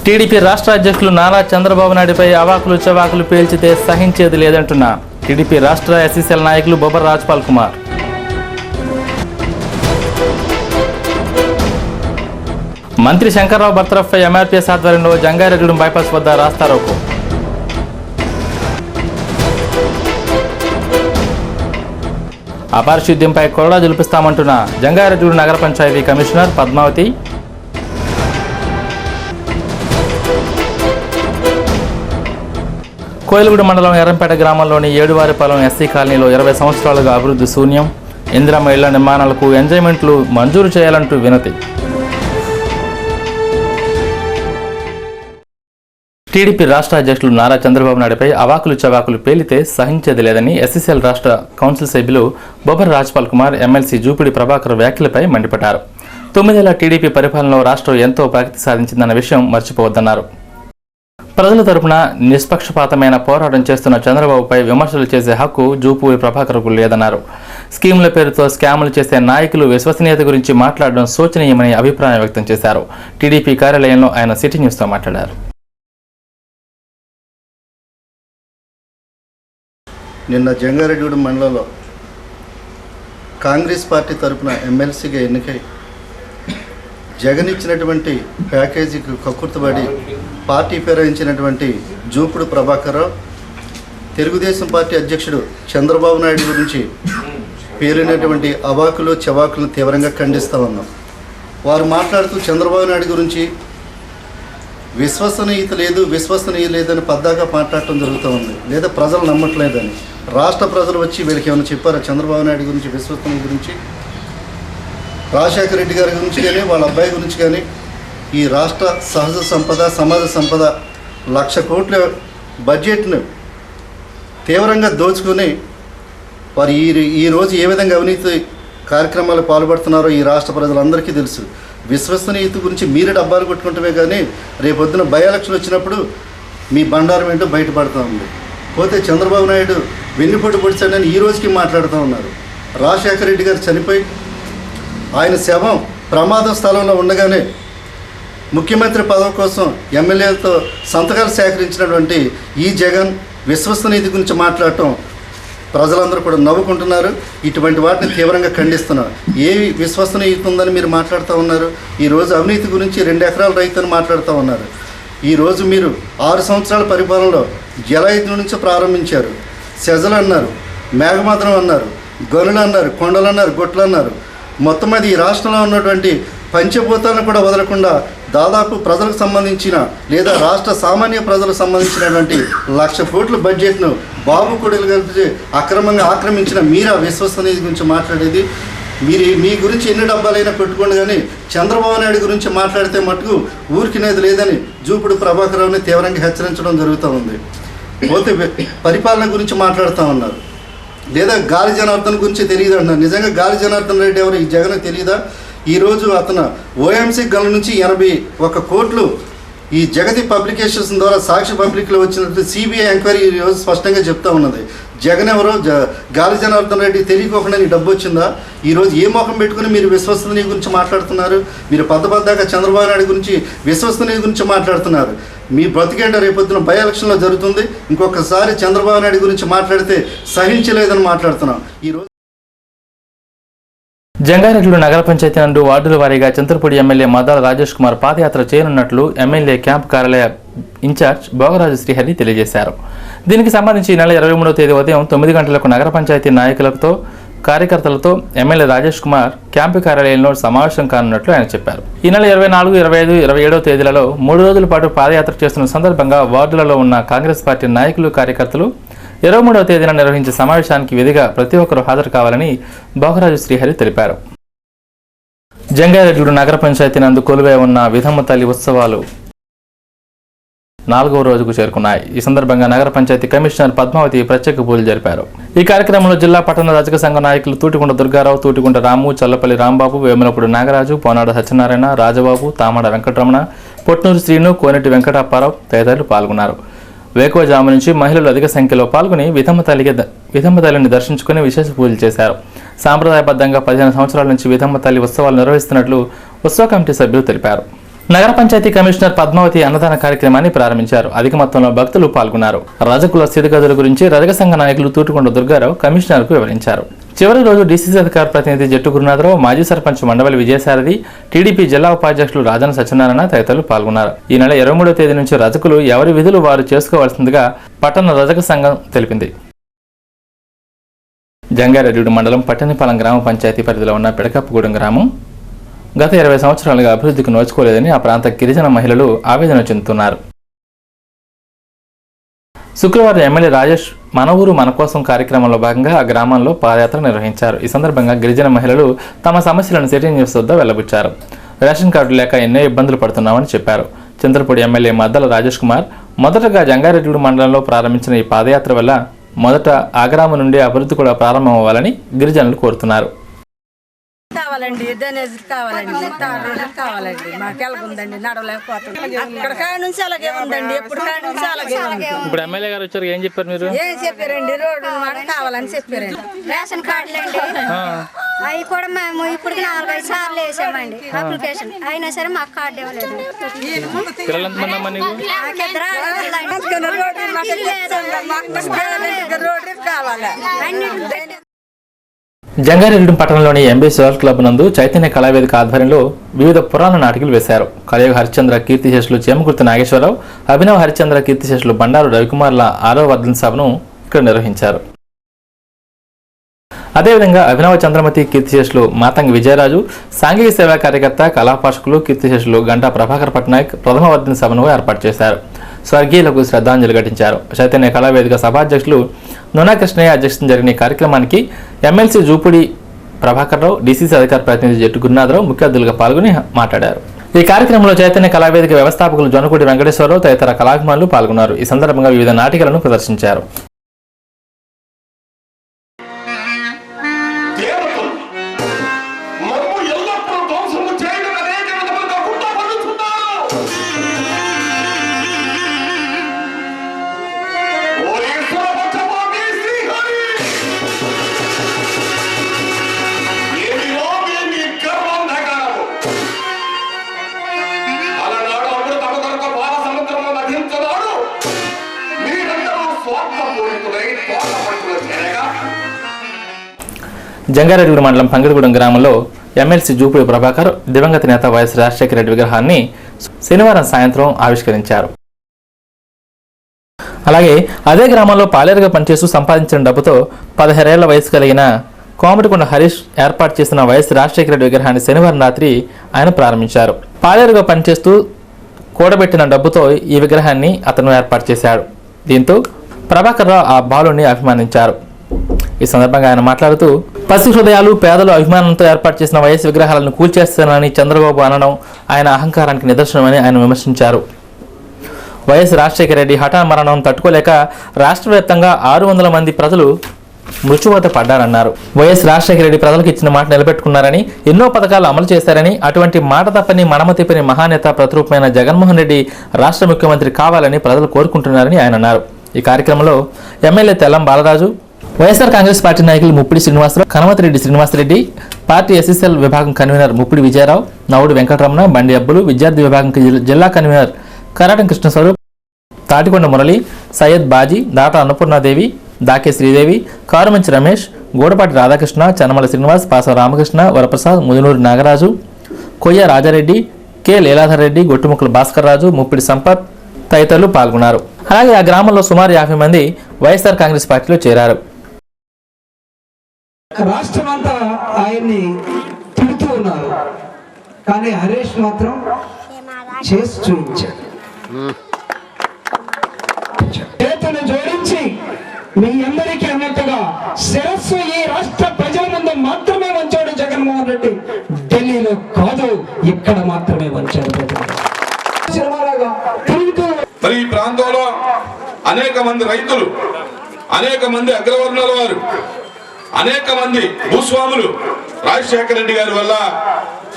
TDP రాష్ట్ర అధ్యక్షులు నారా చంద్రబాబు నాయుడుపై అవాకులు చవాకులు పేల్చితే సహించేది లేదంటున్న టీడీపీ రాష్ట్ర ఎస్సీసీఎల్ నాయకులు బొబ్బర్ రాజ్పాల్ కుమార్. మంత్రి శంకర్రావు బర్తరఫ్పై ఎంఆర్పీఎస్ ఆధ్వర్యంలో జంగారెడ్డిగూడెం బైపాస్ వద్ద రాస్తారోకో. అపారిశుద్ధ్యంపై కొరడా జులిపిస్తామంటున్న జంగారెడ్డిగూడెం నగర పంచాయతీ కమిషనర్ పద్మావతి. కోయిలగూడ మండలం ఎర్రంపేట గ్రామంలోని ఏడువారిపాలెం ఎస్సీ కాలనీలో 20 సంవత్సరాలుగా అభివృద్ధి శూన్యం, ఇందిరమ్మ ఇళ్ల నిర్మాణాలకు ఎంజాయ్మెంట్లు మంజూరు చేయాలంటూ వినతి. టీడీపీ రాష్ట్ర అధ్యక్షులు నారా చంద్రబాబు నాయుడుపై అవాకులు చవాకులు పేలితే సహించేది లేదని ఎస్సీసీఎల్ రాష్ట్ర కౌన్సిల్ సభ్యులు బొబ్బర్ రాజ్పాల్ కుమార్ ఎమ్మెల్సీ జూపిడి ప్రభాకర్ వ్యాఖ్యలపై మండిపడ్డారు. 9 ఏళ్ల టీడీపీ పరిపాలనలో రాష్ట్రం ఎంతో ప్రగతి సాధించిందన్న విషయం మర్చిపోవద్దన్నారు. ప్రజల తరపున నిష్పక్షపాతమైన పోరాటం చేస్తున్న చంద్రబాబుపై విమర్శలు చేసే హక్కు జూపూరి ప్రభాకర్కు లేదన్నారు. స్కీముల పేరుతో స్కాములు చేసే నాయకులు విశ్వసనీయత గురించి మాట్లాడడం శోచనీయమని అభిప్రాయం వ్యక్తం చేశారు. టీడీపీ కార్యాలయంలో ఆయన సిటీ న్యూస్తో మాట్లాడారు. నిన్న జంగారెడ్డిగూడెం మండలంలో కాంగ్రెస్ పార్టీ తరపున ఎమ్మెల్సీగా ఎన్నికై జగన్ ఇచ్చినటువంటి ప్యాకేజీకి కక్కుర్తుపడి పార్టీ ఫిరాయించినటువంటి జూపుడు ప్రభాకర్రావు తెలుగుదేశం పార్టీ అధ్యక్షుడు చంద్రబాబు నాయుడు గురించి పేలినటువంటి అవాకులు చవాకులను తీవ్రంగా ఖండిస్తూ ఉన్నాం. వారు మాట్లాడుతూ చంద్రబాబు నాయుడు గురించి విశ్వసనీయత లేదని పద్దాగా మాట్లాడటం జరుగుతూ ఉంది. లేదా ప్రజలు నమ్మట్లేదని రాష్ట్ర ప్రజలు వచ్చి వీళ్ళకి ఏమైనా చెప్పారా చంద్రబాబు నాయుడు గురించి, విశ్వసనీయత గురించి, రాజశేఖర రెడ్డి గారి గురించి కానీ వాళ్ళ అబ్బాయి గురించి కానీ ఈ రాష్ట్ర సహజ సంపద సమాజ సంపద 1,00,000 కోట్ల బడ్జెట్ను తీవ్రంగా దోచుకొని వారు ఈరోజు ఏ విధంగా అవినీతి కార్యక్రమాలు పాల్పడుతున్నారో ఈ రాష్ట్ర ప్రజలందరికీ తెలుసు. విశ్వసనీయత గురించి మీరు డబ్బాలు కొట్టుకుంటమే కానీ రేపొద్దున బై ఎలక్షన్ వచ్చినప్పుడు మీ బండారం ఏంటో బయటపడుతూ ఉంది. పోతే చంద్రబాబు నాయుడు వెన్నుపోటు పొడిచాడని ఈ రోజుకి మాట్లాడుతూ ఉన్నారు. రాజశేఖర రెడ్డి గారు చనిపోయి ఆయన శవం ప్రమాద స్థలంలో ఉండగానే ముఖ్యమంత్రి పదవి కోసం ఎమ్మెల్యేలతో సంతకాలు సేకరించినటువంటి ఈ జగన్ విశ్వసనీయత గురించి మాట్లాడటం ప్రజలందరూ కూడా నవ్వుకుంటున్నారు. ఇటువంటి వాటిని తీవ్రంగా ఖండిస్తున్నారు. ఏ విశ్వసనీయత ఉందని మీరు మాట్లాడుతూ ఉన్నారు? ఈరోజు అవినీతి గురించి 2 ఎకరాల రైతు అని మాట్లాడుతూ ఉన్నారు. ఈరోజు మీరు 6 సంవత్సరాల పరిపాలనలో జలయుద్ధం నుంచి ప్రారంభించారు. సెజలు అన్నారు, మేఘమదనం అన్నారు, గనులు అన్నారు, కొండలు అన్నారు, గుట్లు అన్నారు. మొత్తం అది ఈ రాష్ట్రంలో ఉన్నటువంటి పంచభూతాలను కూడా వదలకుండా దాదాపు ప్రజలకు సంబంధించిన లేదా రాష్ట్ర సామాన్య ప్రజలకు సంబంధించినటువంటి 1,00,000 కోట్ల బడ్జెట్ను బాబు కొడుకులు కలిపి అక్రమంగా ఆక్రమించిన మీరు ఆ విశ్వసనీయత గురించి మాట్లాడేది. మీ గురించి ఎన్ని డబ్బాలైనా పెట్టుకోండి, కానీ చంద్రబాబు నాయుడు గురించి మాట్లాడితే మటుకు ఊరికినేది లేదని జూపుడు ప్రభాకర్రావుని తీవ్రంగా హెచ్చరించడం జరుగుతూ ఉంది. పోతే పరిపాలన గురించి మాట్లాడుతూ ఉన్నారు. లేదా గాలి జనార్దన్ గురించి తెలియదు అంటున్నారు. నిజంగా గాలి జనార్దన్ రెడ్డి ఎవరు ఈ జగన్ తెలియదా? ఈరోజు అతను ఓఎంసీ గనుల నుంచి 81 కోట్లు ఈ జగతి పబ్లికేషన్స్ ద్వారా సాక్షి పబ్లిక్లో వచ్చినట్టు సిబిఐ ఎంక్వైరీ ఈరోజు స్పష్టంగా చెప్తా ఉన్నది. జగన్ ఎవరో గాలి జనార్దన్ రెడ్డి తెలియకోకుండా నీ డబ్బు వచ్చిందా? ఈరోజు ఏ మొఖం పెట్టుకుని మీరు విశ్వసనీయ గురించి మాట్లాడుతున్నారు? మీరు పద్దపద్దాక చంద్రబాబు నాయుడు గురించి విశ్వసనీయ గురించి మాట్లాడుతున్నారు. మీ బ్రతికేంట రేపొద్దున బై ఎలక్షన్లో జరుగుతుంది. ఇంకొకసారి చంద్రబాబు నాయుడు గురించి మాట్లాడితే సహించలేదని మాట్లాడుతున్నాం. ఈరోజు జంగారెడ్డిగూడెం నగర పంచాయతీ నందు వార్డుల వారీగా చింతలపూడి ఎమ్మెల్యే మద్దాల రాజేష్ కుమార్ పాదయాత్ర చేయనున్నట్లు ఎమ్మెల్యే క్యాంపు కార్యాలయ ఇన్ఛార్జ్ భోగరాజు శ్రీహరి తెలియజేశారు. దీనికి సంబంధించి ఈ నెల 23వ తేదీ ఉదయం 9 గంటలకు నగర పంచాయతీ నాయకులతో కార్యకర్తలతో ఎమ్మెల్యే రాజేష్ కుమార్ క్యాంపు కార్యాలయంలో సమావేశం కానున్నట్లు ఆయన చెప్పారు. ఈ నెల 24, 25, 27వ తేదీలలో 3 రోజుల పాటు పాదయాత్ర చేస్తున్న సందర్భంగా వార్డులలో ఉన్న కాంగ్రెస్ పార్టీ నాయకులు కార్యకర్తలు 23వ తేదీన నిర్వహించే సమావేశానికి విధిగా ప్రతి ఒక్కరూ హాజరు కావాలని భోగరాజు శ్రీహరి తెలిపారు. జంగారెడ్డిగూడెం నగర పంచాయతీ నందు కొలువై ఉన్న విధమ్మ తల్లి ఉత్సవాలు 4వ రోజుకు చేరుకున్నాయి. ఈ సందర్భంగా నగర పంచాయతీ కమిషనర్ పద్మావతి ప్రత్యేక పూజలు జరిపారు. ఈ కార్యక్రమంలో జిల్లా పట్టణ రజక సంఘ నాయకులు తూటిగుంట దుర్గారావు, తూటిగుంట రాము, చల్లపల్లి రాంబాబు, వేములపూడి నాగరాజు, పోనాడ సత్యనారాయణ, రాజబాబు, తామడ వెంకటరమణ, పొట్నూరు శ్రీను, కోనేటి వెంకటప్పారావు తదితరులు పాల్గొన్నారు. వేకువజాము నుంచి మహిళలు అధిక సంఖ్యలో పాల్గొని విధమ్మ తల్లిని దర్శించుకుని విశేష పూజలు చేశారు. సాంప్రదాయబద్ధంగా 15 సంవత్సరాల నుంచి విధమ్మ తల్లి ఉత్సవాలు నిర్వహిస్తున్నట్లు ఉత్సవ కమిటీ సభ్యులు తెలిపారు. నగర పంచాయతీ కమిషనర్ పద్మావతి అన్నదాన కార్యక్రమాన్ని ప్రారంభించారు. అధిక మొత్తంలో భక్తులు పాల్గొన్నారు. రజకుల స్థితిగతుల గురించి రజక సంఘ నాయకులు తూటుకొండ దుర్గారావు కమిషనర్కు వివరించారు. చివరి రోజు డీసీసీ అధికార ప్రతినిధి జట్టు గురునాథరావు, మాజీ సర్పంచ్ మండవల్లి విజయసారథి, టీడీపీ జిల్లా ఉపాధ్యక్షులు రాజన సత్యనారాయణ తదితరులు పాల్గొన్నారు. ఈ నెల 23వ తేదీ నుంచి రజకులు ఎవరి విధులు వారు చేసుకోవాల్సిందిగా పట్టణ రజక సంఘం తెలిపింది. జంగారెడ్డి మండలం పట్టణిపాలెం గ్రామ పంచాయతీ పరిధిలో ఉన్న పిడకప్పగూడెం గ్రామం గత 20 సంవత్సరాలుగా అభివృద్ధికి నోచుకోలేదని ఆ ప్రాంత గిరిజన మహిళలు ఆవేదన చెందుతున్నారు. శుక్రవారం ఎమ్మెల్యే రాజేష్ మన ఊరు మన కోసం కార్యక్రమంలో భాగంగా ఆ గ్రామంలో పాదయాత్ర నిర్వహించారు. ఈ సందర్భంగా గిరిజన మహిళలు తమ సమస్యలను సిటీ న్యూస్ వద్ద వెల్లబుచ్చారు. రేషన్ కార్డు లేక ఎన్నో ఇబ్బందులు పడుతున్నామని చెప్పారు. చింతలపూడి ఎమ్మెల్యే మద్దల రాజేష్ కుమార్ మొదటగా జంగారెడ్డి మండలంలో ప్రారంభించిన ఈ పాదయాత్ర వల్ల మొదట ఆ గ్రామం నుండి అభివృద్ధి కూడా ప్రారంభమవ్వాలని గిరిజనులు కోరుతున్నారు. కావాలండి, డ్రైనేజ్ కావాలండి, తార్ రోడ్డు కావాలండి. మాకు ఎలాగుందండి, నడవలేకపోతుంది. అక్కడ కాడ నుంచి అలాగే ఉందండి, ఎప్పుడు కాడ నుంచి అలాగే ఉంది. ఇప్పుడు ఎమ్మెల్యే గారు వచ్చారు, ఏం చెప్పారు మీరు? ఏం చెప్పారండి, రోడ్డు మాట కావాలని చెప్పారండి. రేషన్ కార్డులండి అవి కూడా మేము ఇప్పుడు 4-5 సార్లు వేసామండి అప్లికేషన్, అయినా సరే మాకు కార్డు ఇవ్వలేదు. రోడ్డు కావాలి. జంగారెడ్డి పట్టణంలోని ఎంబీ సోషల్ క్లబ్ నందు చైతన్య కళావేదిక ఆధ్వర్యంలో వివిధ పురాణ నాటికలు వేశారు. కలియుగ హరిశ్చంద్ర కీర్తిశేషులు చేమకుర్తి నాగేశ్వరరావు, అభినవ హరిశ్చంద్ర కీర్తిశేషులు బండారు రవికుమార్ల 6వ వర్ధంతి సభను ఇక్కడ నిర్వహించారు. అదేవిధంగా అభినవ చంద్రమతి కీర్తిశేషులు మాతంగి విజయరాజు, సాంఘిక సేవా కార్యకర్త కళాపోషకులు కీర్తిశేషులు గంటా ప్రభాకర్ పట్నాయక్ ప్రథమ వర్ధంతి సభను ఏర్పాటు చేశారు. స్వర్గీయులకు శ్రద్ధాంజలి ఘటించారు. చైతన్య కళావేదిక సభాధ్యక్షులు నునా కృష్ణయ్య అధ్యక్షతన జరిగిన ఈ కార్యక్రమానికి ఎమ్మెల్సీ జూపుడి ప్రభాకర్ రావు, డీసీసీ అధికార ప్రతినిధి జట్టు గురునాథరావు ముఖ్య అతిథులుగా పాల్గొని మాట్లాడారు. ఈ కార్యక్రమంలో చైతన్య కళావేదిక వ్యవస్థాపకులు జొన్నకూడి వెంకటేశ్వరరావు తదితర కళాభిమానులు పాల్గొన్నారు. ఈ సందర్భంగా వివిధ నాటికలను ప్రదర్శించారు. జంగారెడ్డి మండలం పంగిడిగూడెం గ్రామంలో ఎమ్మెల్సీ జూపుడి ప్రభాకర్ దివంగత నేత వైఎస్ రాజశేఖర రెడ్డి విగ్రహాన్ని శనివారం సాయంత్రం ఆవిష్కరించారు. అలాగే అదే గ్రామంలో పాలేరుగా పనిచేస్తూ సంపాదించిన డబ్బుతో 16 ఏళ్ల వయసు కలిగిన కోమటికొండ హరీష్ ఏర్పాటు చేసిన వైఎస్ రాజశేఖర రెడ్డి విగ్రహాన్ని శనివారం రాత్రి ఆయన ప్రారంభించారు. పాలేరుగా పనిచేస్తూ కూడబెట్టిన డబ్బుతో ఈ విగ్రహాన్ని అతను ఏర్పాటు చేశాడు. దీంతో ప్రభాకర్ రావు ఆ బాలుని అభిమానించారు. ఈ సందర్భంగా ఆయన మాట్లాడుతూ పసి హృదయాలు పేదలు అభిమానంతో ఏర్పాటు చేసిన వైఎస్ విగ్రహాలను కూల్చేస్తానని చంద్రబాబు అనడం ఆయన అహంకారానికి నిదర్శనమని ఆయన విమర్శించారు. వైఎస్ రాజశేఖర రెడ్డి హఠాన్ మరణం తట్టుకోలేక రాష్ట్ర వ్యాప్తంగా 600 మంది ప్రజలు మృత్యువాత పడ్డారన్నారు. వైఎస్ రాజశేఖర రెడ్డి ప్రజలకు ఇచ్చిన మాట నిలబెట్టుకున్నారని, ఎన్నో పథకాలు అమలు చేశారని, అటువంటి మాట తప్పని మడమ తిప్పని మహానేత ప్రతిరూపమైన జగన్మోహన్ రెడ్డి రాష్ట్ర ముఖ్యమంత్రి కావాలని ప్రజలు కోరుకుంటున్నారని ఆయన అన్నారు. ఈ కార్యక్రమంలో ఎమ్మెల్యే తెల్లం బాలరాజు, వైఎస్ఆర్ కాంగ్రెస్ పార్టీ నాయకులు ముప్పిడి శ్రీనివాసరావు, కనమతిరెడ్డి శ్రీనివాసరెడ్డి, పార్టీ ఎస్ఎస్ఎల్ విభాగం కన్వీనర్ ముప్పిడి విజయరావు, నవుడు వెంకటరమణ, బండి అబ్బులు, విద్యార్థి విభాగం జిల్లా కన్వీనర్ కరాటం కృష్ణస్వరూప్, తాటికొండ మురళి, సయ్యద్ బాజీ, దాట అన్నపూర్ణాదేవి, దాకే శ్రీదేవి, కారుమంచి రమేష్, గూడపాటి రాధాకృష్ణ, చనమల శ్రీనివాస్, పాస రామకృష్ణ, వరప్రసాద్, ముదునూరి నాగరాజు, కొయ్య రాజారెడ్డి, కె లీలాధర్ రెడ్డి, గొట్టుముక్కల భాస్కర్ రాజు, ముప్పిడి సంపత్ తదితరులు పాల్గొన్నారు. అలాగే ఆ గ్రామంలో సుమారు 50 మంది వైఎస్ఆర్ కాంగ్రెస్ పార్టీలో చేరారు. రాష్ట్రం అంతా ఆయన్ని తిడుతూ ఉన్నారు, కానీ హరీష్ మాత్రం చేసి చూపించాడు. చేతులు జోడించి మీ అందరికీ అన్నట్టుగా శిరస్సు ఈ రాష్ట్ర ప్రజల ముందు మాత్రమే వంచాడు జగన్మోహన్ రెడ్డి, ఢిల్లీలో కాదు ఇక్కడ మాత్రమే వంచాడు. మరి ఈ ప్రాంతంలో అనేక మంది రైతులు, అనేక మంది అగ్రవర్ణాల వారు, అనేక మంది భూస్వాములు రాజశేఖర రెడ్డి గారి వల్ల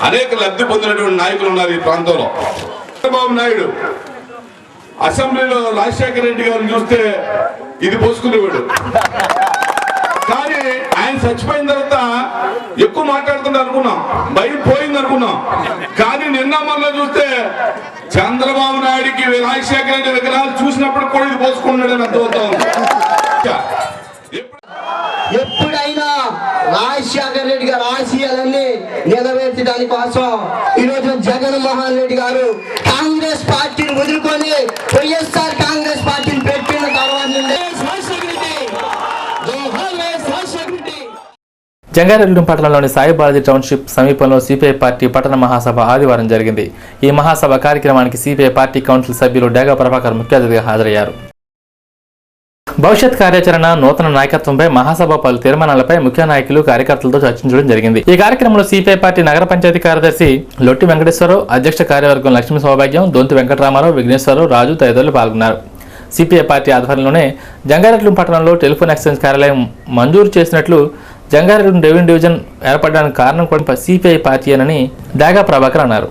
అనేక లబ్ధి పొందినటువంటి నాయకులు ఉన్నారు ఈ ప్రాంతంలో. చంద్రబాబు నాయుడు అసెంబ్లీలో రాజశేఖర రెడ్డి గారిని చూస్తే ఇది పోసుకునేవాడు, కానీ ఆయన చచ్చిపోయిన తర్వాత ఎక్కువ మాట్లాడుతుంటే అనుకున్నాం, భయం పోయింది అనుకున్నాం. కానీ నిన్న మొన్న చూస్తే చంద్రబాబు నాయుడికి రాజశేఖర రెడ్డి విగ్రహాలు చూసినప్పుడు కూడా ఇది పోసుకుంటాడని అర్థమవుతాం. ఎప్పుడైనా రాజశేఖర రెడ్డి గారు ఆశయాలన్నీ నెరవేర్చడానికి కోసం ఈరోజు జగన్మోహన్ రెడ్డి గారు కాంగ్రెస్ పార్టీని వదులుకొని వైఎస్ఆర్ కాంగ్రెస్ పార్టీని పెట్టిన తర్వాత జంగారెడ్డి పట్టణంలోని సాయి బాలాజీ టౌన్షిప్ సమీపంలో సిపిఐ పార్టీ పట్టణ మహాసభ ఆదివారం జరిగింది. ఈ మహాసభ కార్యక్రమానికి సిపిఐ పార్టీ కౌన్సిల్ సభ్యులు డేగా ప్రభాకర్ ముఖ్య అతిథిగా హాజరయ్యారు. భవిష్యత్ కార్యాచరణ, నూతన నాయకత్వంపై మహాసభ పలు తీర్మానాలపై ముఖ్య నాయకులు కార్యకర్తలతో చర్చించడం జరిగింది. ఈ కార్యక్రమంలో సిపిఐ పార్టీ నగర పంచాయతీ కార్యదర్శి లొట్టి వెంకటేశ్వరరావు, అధ్యక్ష కార్యవర్గం లక్ష్మీ సౌభాగ్యం, దొంతి వెంకటరామారావు, విఘ్నేశ్వరరావు, రాజు తదితరులు పాల్గొన్నారు. సిపిఐ పార్టీ ఆధ్వర్యంలోనే జంగారెడ్డి పట్టణంలో టెలిఫోన్ ఎక్స్చేంజ్ కార్యాలయం మంజూరు చేసినట్లు, జంగారెడ్డి రెవెన్యూ డివిజన్ ఏర్పడడానికి కారణం కూడా సిపిఐ పార్టీయేనని డేగా ప్రభాకర్ అన్నారు.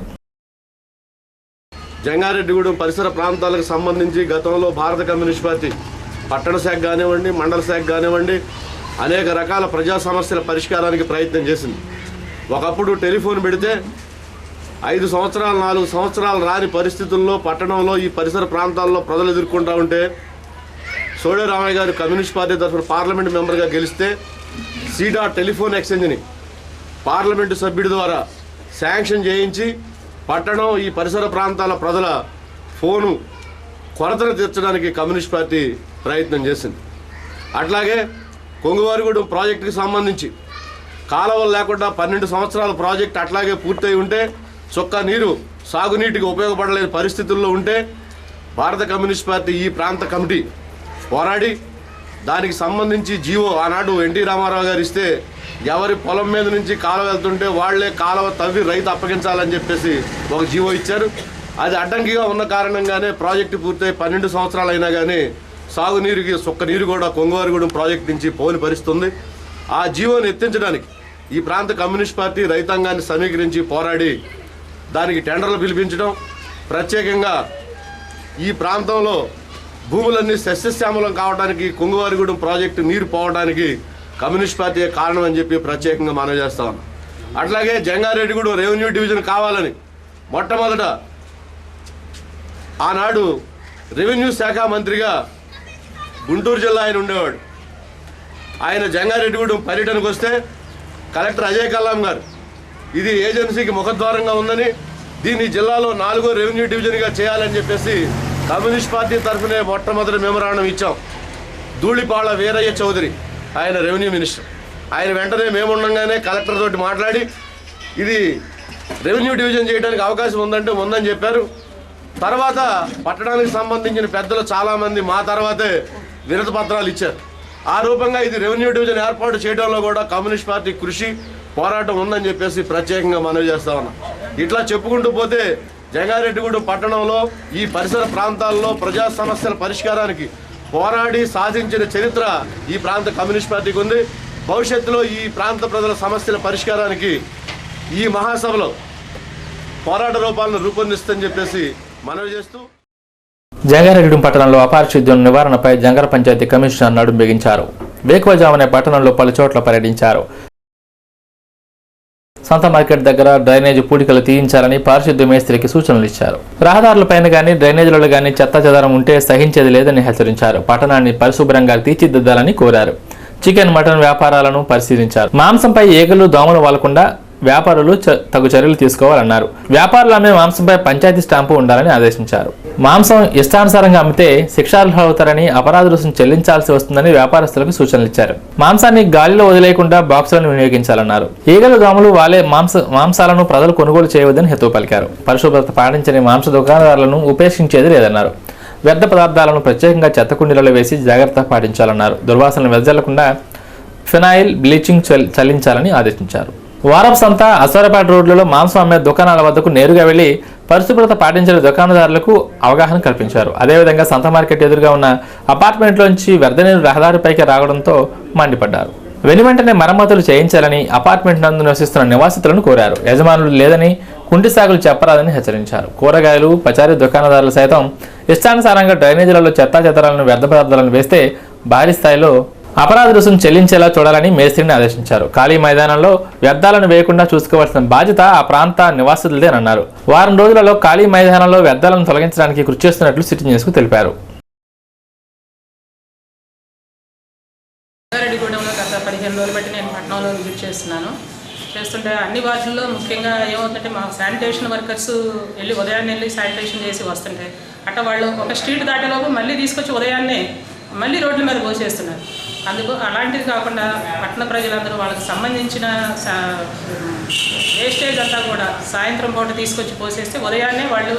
జంగారెడ్డిగూడెం పరిసర ప్రాంతాలకు సంబంధించి గతంలో భారత కమ్యూనిస్ట్ పార్టీ పట్టణ శాఖ కానివ్వండి, మండల శాఖ కానివ్వండి, అనేక రకాల ప్రజా సమస్యల పరిష్కారానికి ప్రయత్నం చేసింది. ఒకప్పుడు టెలిఫోన్ పెడితే 5 సంవత్సరాలు 4 సంవత్సరాలు రాని పరిస్థితుల్లో పట్టణంలో ఈ పరిసర ప్రాంతాల్లో ప్రజలు ఎదుర్కొంటూ ఉంటే సోడే రామయ్య గారు కమ్యూనిస్ట్ పార్టీ తరఫున పార్లమెంట్ మెంబర్గా గెలిస్తే సీడా టెలిఫోన్ ఎక్స్చేంజ్ని పార్లమెంటు సభ్యుడి ద్వారా శాంక్షన్ చేయించి పట్టణం ఈ పరిసర ప్రాంతాల ప్రజల ఫోను కొరతను తీర్చడానికి కమ్యూనిస్ట్ పార్టీ ప్రయత్నం చేసింది. అట్లాగే కొంగువారిగూడెం ప్రాజెక్టుకి సంబంధించి కాలువలు లేకుండా 12 సంవత్సరాల ప్రాజెక్ట్ అట్లాగే పూర్తయి ఉంటే చొక్క నీరు సాగునీటికి ఉపయోగపడలేని పరిస్థితుల్లో ఉంటే భారత కమ్యూనిస్ట్ పార్టీ ఈ ప్రాంత కమిటీ పోరాడి దానికి సంబంధించి జీవో ఆనాడు ఎన్టీ రామారావు గారు ఇస్తే ఎవరి పొలం మీద నుంచి కాలువ వెళ్తుంటే వాళ్లే కాలువ తవ్వి రైతు అప్పగించాలని చెప్పేసి ఒక జీవో ఇచ్చారు. అది అడ్డంకిగా ఉన్న కారణంగానే ప్రాజెక్టు పూర్తయి 12 సంవత్సరాలు అయినా కానీ సాగునీరుకి చొక్క నీరు కూడా కొంగువారిగూడెం ప్రాజెక్టు నుంచి పోని పరిస్థితుంది. ఆ జీవోని ఎత్తించడానికి ఈ ప్రాంత కమ్యూనిస్ట్ పార్టీ రైతాంగాన్ని సమీకరించి పోరాడి దానికి టెండర్లు పిలిపించడం, ప్రత్యేకంగా ఈ ప్రాంతంలో భూములన్నీ సస్యశ్యామలం కావడానికి కొంగువారిగూడెం ప్రాజెక్టు నీరు పోవడానికి కమ్యూనిస్ట్ పార్టీ కారణం అని చెప్పి ప్రత్యేకంగా మనవి చేస్తా ఉన్నాం. అట్లాగే జంగారెడ్డిగూడెం రెవెన్యూ డివిజన్ కావాలని మొట్టమొదట ఆనాడు రెవెన్యూ శాఖ మంత్రిగా గుంటూరు జిల్లా ఆయన ఉండేవాడు. ఆయన జంగారెడ్డిగూడెం పర్యటనకు వస్తే కలెక్టర్ అజయ్ కల్లాం గారు ఇది ఏజెన్సీకి ముఖద్వారంగా ఉందని దీన్ని జిల్లాలో 4వ రెవెన్యూ డివిజన్గా చేయాలని చెప్పేసి కమ్యూనిస్ట్ పార్టీ తరఫునే మొట్టమొదటి మెమరాండం ఇచ్చాం. ధూళిపాళ వీరయ్య చౌదరి ఆయన రెవెన్యూ మినిస్టర్. ఆయన వెంటనే మేముండగానే కలెక్టర్ తోటి మాట్లాడి ఇది రెవెన్యూ డివిజన్ చేయడానికి అవకాశం ఉందంటే ఉందని చెప్పారు. తర్వాత పట్టణానికి సంబంధించిన పెద్దలు చాలామంది మా తర్వాతే వినతి పత్రాలు ఇచ్చారు. ఆ రూపంగా ఇది రెవెన్యూ డివిజన్ ఏర్పాటు చేయడంలో కూడా కమ్యూనిస్ట్ పార్టీ కృషి పోరాటం ఉందని చెప్పేసి ప్రత్యేకంగా మనవి చేస్తా ఉన్నాం. ఇట్లా చెప్పుకుంటూ పోతే జంగారెడ్డిగూడెం పట్టణంలో ఈ పరిసర ప్రాంతాల్లో ప్రజా సమస్యల పరిష్కారానికి పోరాడి సాధించిన చరిత్ర ఈ ప్రాంత కమ్యూనిస్ట్ పార్టీకి ఉంది. భవిష్యత్తులో ఈ ప్రాంత ప్రజల సమస్యల పరిష్కారానికి ఈ మహాసభలో పోరాట రూపాలను రూపొందిస్తుందని చెప్పేసి మనవి చేస్తూ జంగారెడ్డి పట్టణంలో అపారిశుద్ధ్యం నివారణపై జంగర పంచాయతీ కమిషనర్ నడుం బిగించారు. వేకువజామునే పట్టణంలో పలు చోట్ల పర్యటించారు. సంత మార్కెట్ దగ్గర డ్రైనేజ్ పూడికలు తీయించాలని పారిశుద్ధ్య మేస్త్రికి సూచనలు ఇచ్చారు. రహదారులపైన గానీ డ్రైనేజీలలో గానీ చెత్త చెదారం ఉంటే సహించేది లేదని హెచ్చరించారు. పట్టణాన్ని పరిశుభ్రంగా తీర్చిదిద్దాలని కోరారు. చికెన్, మటన్ వ్యాపారాలను పరిశీలించారు. మాంసంపై ఈగలు, దోమలు వాలకుండా వ్యాపారులు తగు చర్యలు తీసుకోవాలన్నారు. వ్యాపారులు అమ్మే మాంసంపై పంచాయతీ స్టాంపు ఉండాలని ఆదేశించారు. మాంసం ఇష్టానుసారంగా అమ్మితే శిక్షార్హులవుతారని, అపరాధ రుసుము చెల్లించాల్సి వస్తుందని వ్యాపారస్తులకు సూచనలు ఇచ్చారు. మాంసాన్ని గాలిలో వదిలేయకుండా బాక్సులను వినియోగించాలన్నారు. ఈగలు, దోమలు వాలే మాంసాలను ప్రజలు కొనుగోలు చేయవద్దని హితవు పలికారు. పరిశుభ్రత పాటించని మాంస దుకాణదారులను ఉపేక్షించేది లేదన్నారు. వ్యర్థ పదార్థాలను ప్రత్యేకంగా చెత్త కుండీలలో వేసి జాగ్రత్త పాటించాలన్నారు. దుర్వాసనలు వెదజల్లకుండా ఫినాయిల్, బ్లీచింగ్ చల్లించాలని ఆదేశించారు. వారపు సంత, అసోరపేట రోడ్లలో మాంసం అమ్మే దుకాణాల వద్దకు నేరుగా వెళ్లి పరిశుభ్రత పాటించిన దుకాణదారులకు అవగాహన కల్పించారు. అదేవిధంగా సంత మార్కెట్ ఎదురుగా ఉన్న అపార్ట్మెంట్లోంచి వ్యర్థ నీరు రహదారిపైకి రావడంతో మండిపడ్డారు. వెనువెంటనే మరమ్మతులు చేయించాలని అపార్ట్మెంట్ నందు నివసిస్తున్న నివాసితులను కోరారు. యజమానులు లేదని, కుంటి సాగులు చెప్పరాదని హెచ్చరించారు. కూరగాయలు, పచారీ దుకాణదారులు సైతం ఇష్టానుసారంగా డ్రైనేజీలలో చెత్తా చెదరాలను, వ్యర్థ పదార్థాలను వేస్తే భారీ స్థాయిలో అపరాధ రుసుము చెల్లించేలా చూడాలని మేస్త్రిని ఆదేశించారు. ఖాళీ మైదానంలో వ్యర్థాలను వేయకుండా చూసుకోవాల్సిన బాధ్యత ఆ ప్రాంత నివాసితులదేనన్నారు. వారం రోజులలో ఖాళీ మైదానంలో వ్యర్థాలను తొలగించడానికి కృషి చేస్తున్నట్లు సిటీ న్యూస్కు తెలిపారు. రంగారెడ్డిగూడెంలో గత 15 రోజులు బట్టి నేను పట్టణంలో విజిట్ చేస్తుంటే అన్ని వార్డుల్లో ముఖ్యంగా ఏమవుతుందంటే మా శానిటేషన్ వర్కర్స్ ఉదయాన్నే వెళ్ళి శానిటేషన్ చేసి వస్తుంటే అట్లా వాళ్ళు ఒక స్ట్రీట్ దాటేలోపు మళ్ళీ తీసుకొచ్చి ఉదయాన్నే మళ్ళీ రోడ్ల మీద పోసేస్తున్నారు. అందుకు అలాంటిది కాకుండా పట్టణ ప్రజలందరూ వాళ్ళకి సంబంధించిన వేస్టేజ్ అంతా కూడా సాయంత్రం పూట తీసుకొచ్చి పోసేస్తే ఉదయాన్నే వాళ్ళు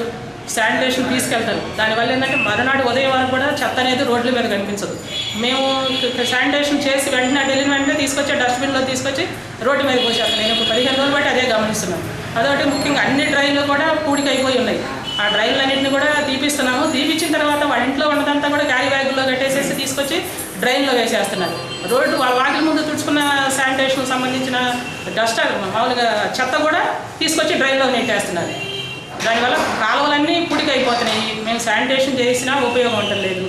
శానిటేషన్ తీసుకెళ్తారు. దానివల్ల ఏంటంటే మరునాడు ఉదయం వరకు కూడా చెత్త అనేది రోడ్ల మీద కనిపించదు. మేము శానిటేషన్ చేసి వెంటనే వెళ్ళిన వెంటనే తీసుకొచ్చి డస్ట్బిన్లో తీసుకొచ్చి రోడ్డు మీద పోసేస్తాం. నేను 15 రోజులు బట్టి అదే గమనిస్తున్నాను. అదొకటి ముఖ్యంగా అన్ని డ్రైన్లు కూడా పూడికి అయిపోయి ఉన్నాయి. ఆ డ్రైన్లన్నింటినీ కూడా తీపిస్తున్నాము. తీపిచ్చిన తర్వాత వాళ్ళ ఇంట్లో ఉన్నదంతా కూడా క్యారీ బ్యాగుల్లో కట్టేసేసి తీసుకొచ్చి డ్రైన్లో వేసేస్తున్నారు. రోడ్డు వాళ్ళ వాకిలి ముందు తుడుచుకున్న శానిటేషన్ సంబంధించిన డస్ట్ మామూలుగా చెత్త కూడా తీసుకొచ్చి డ్రైన్లో నెట్టేస్తున్నారు. దానివల్ల కాలువలన్నీ పుడికి అయిపోతున్నాయి. మేము శానిటేషన్ చేసినా ఉపయోగం ఉండలేదు.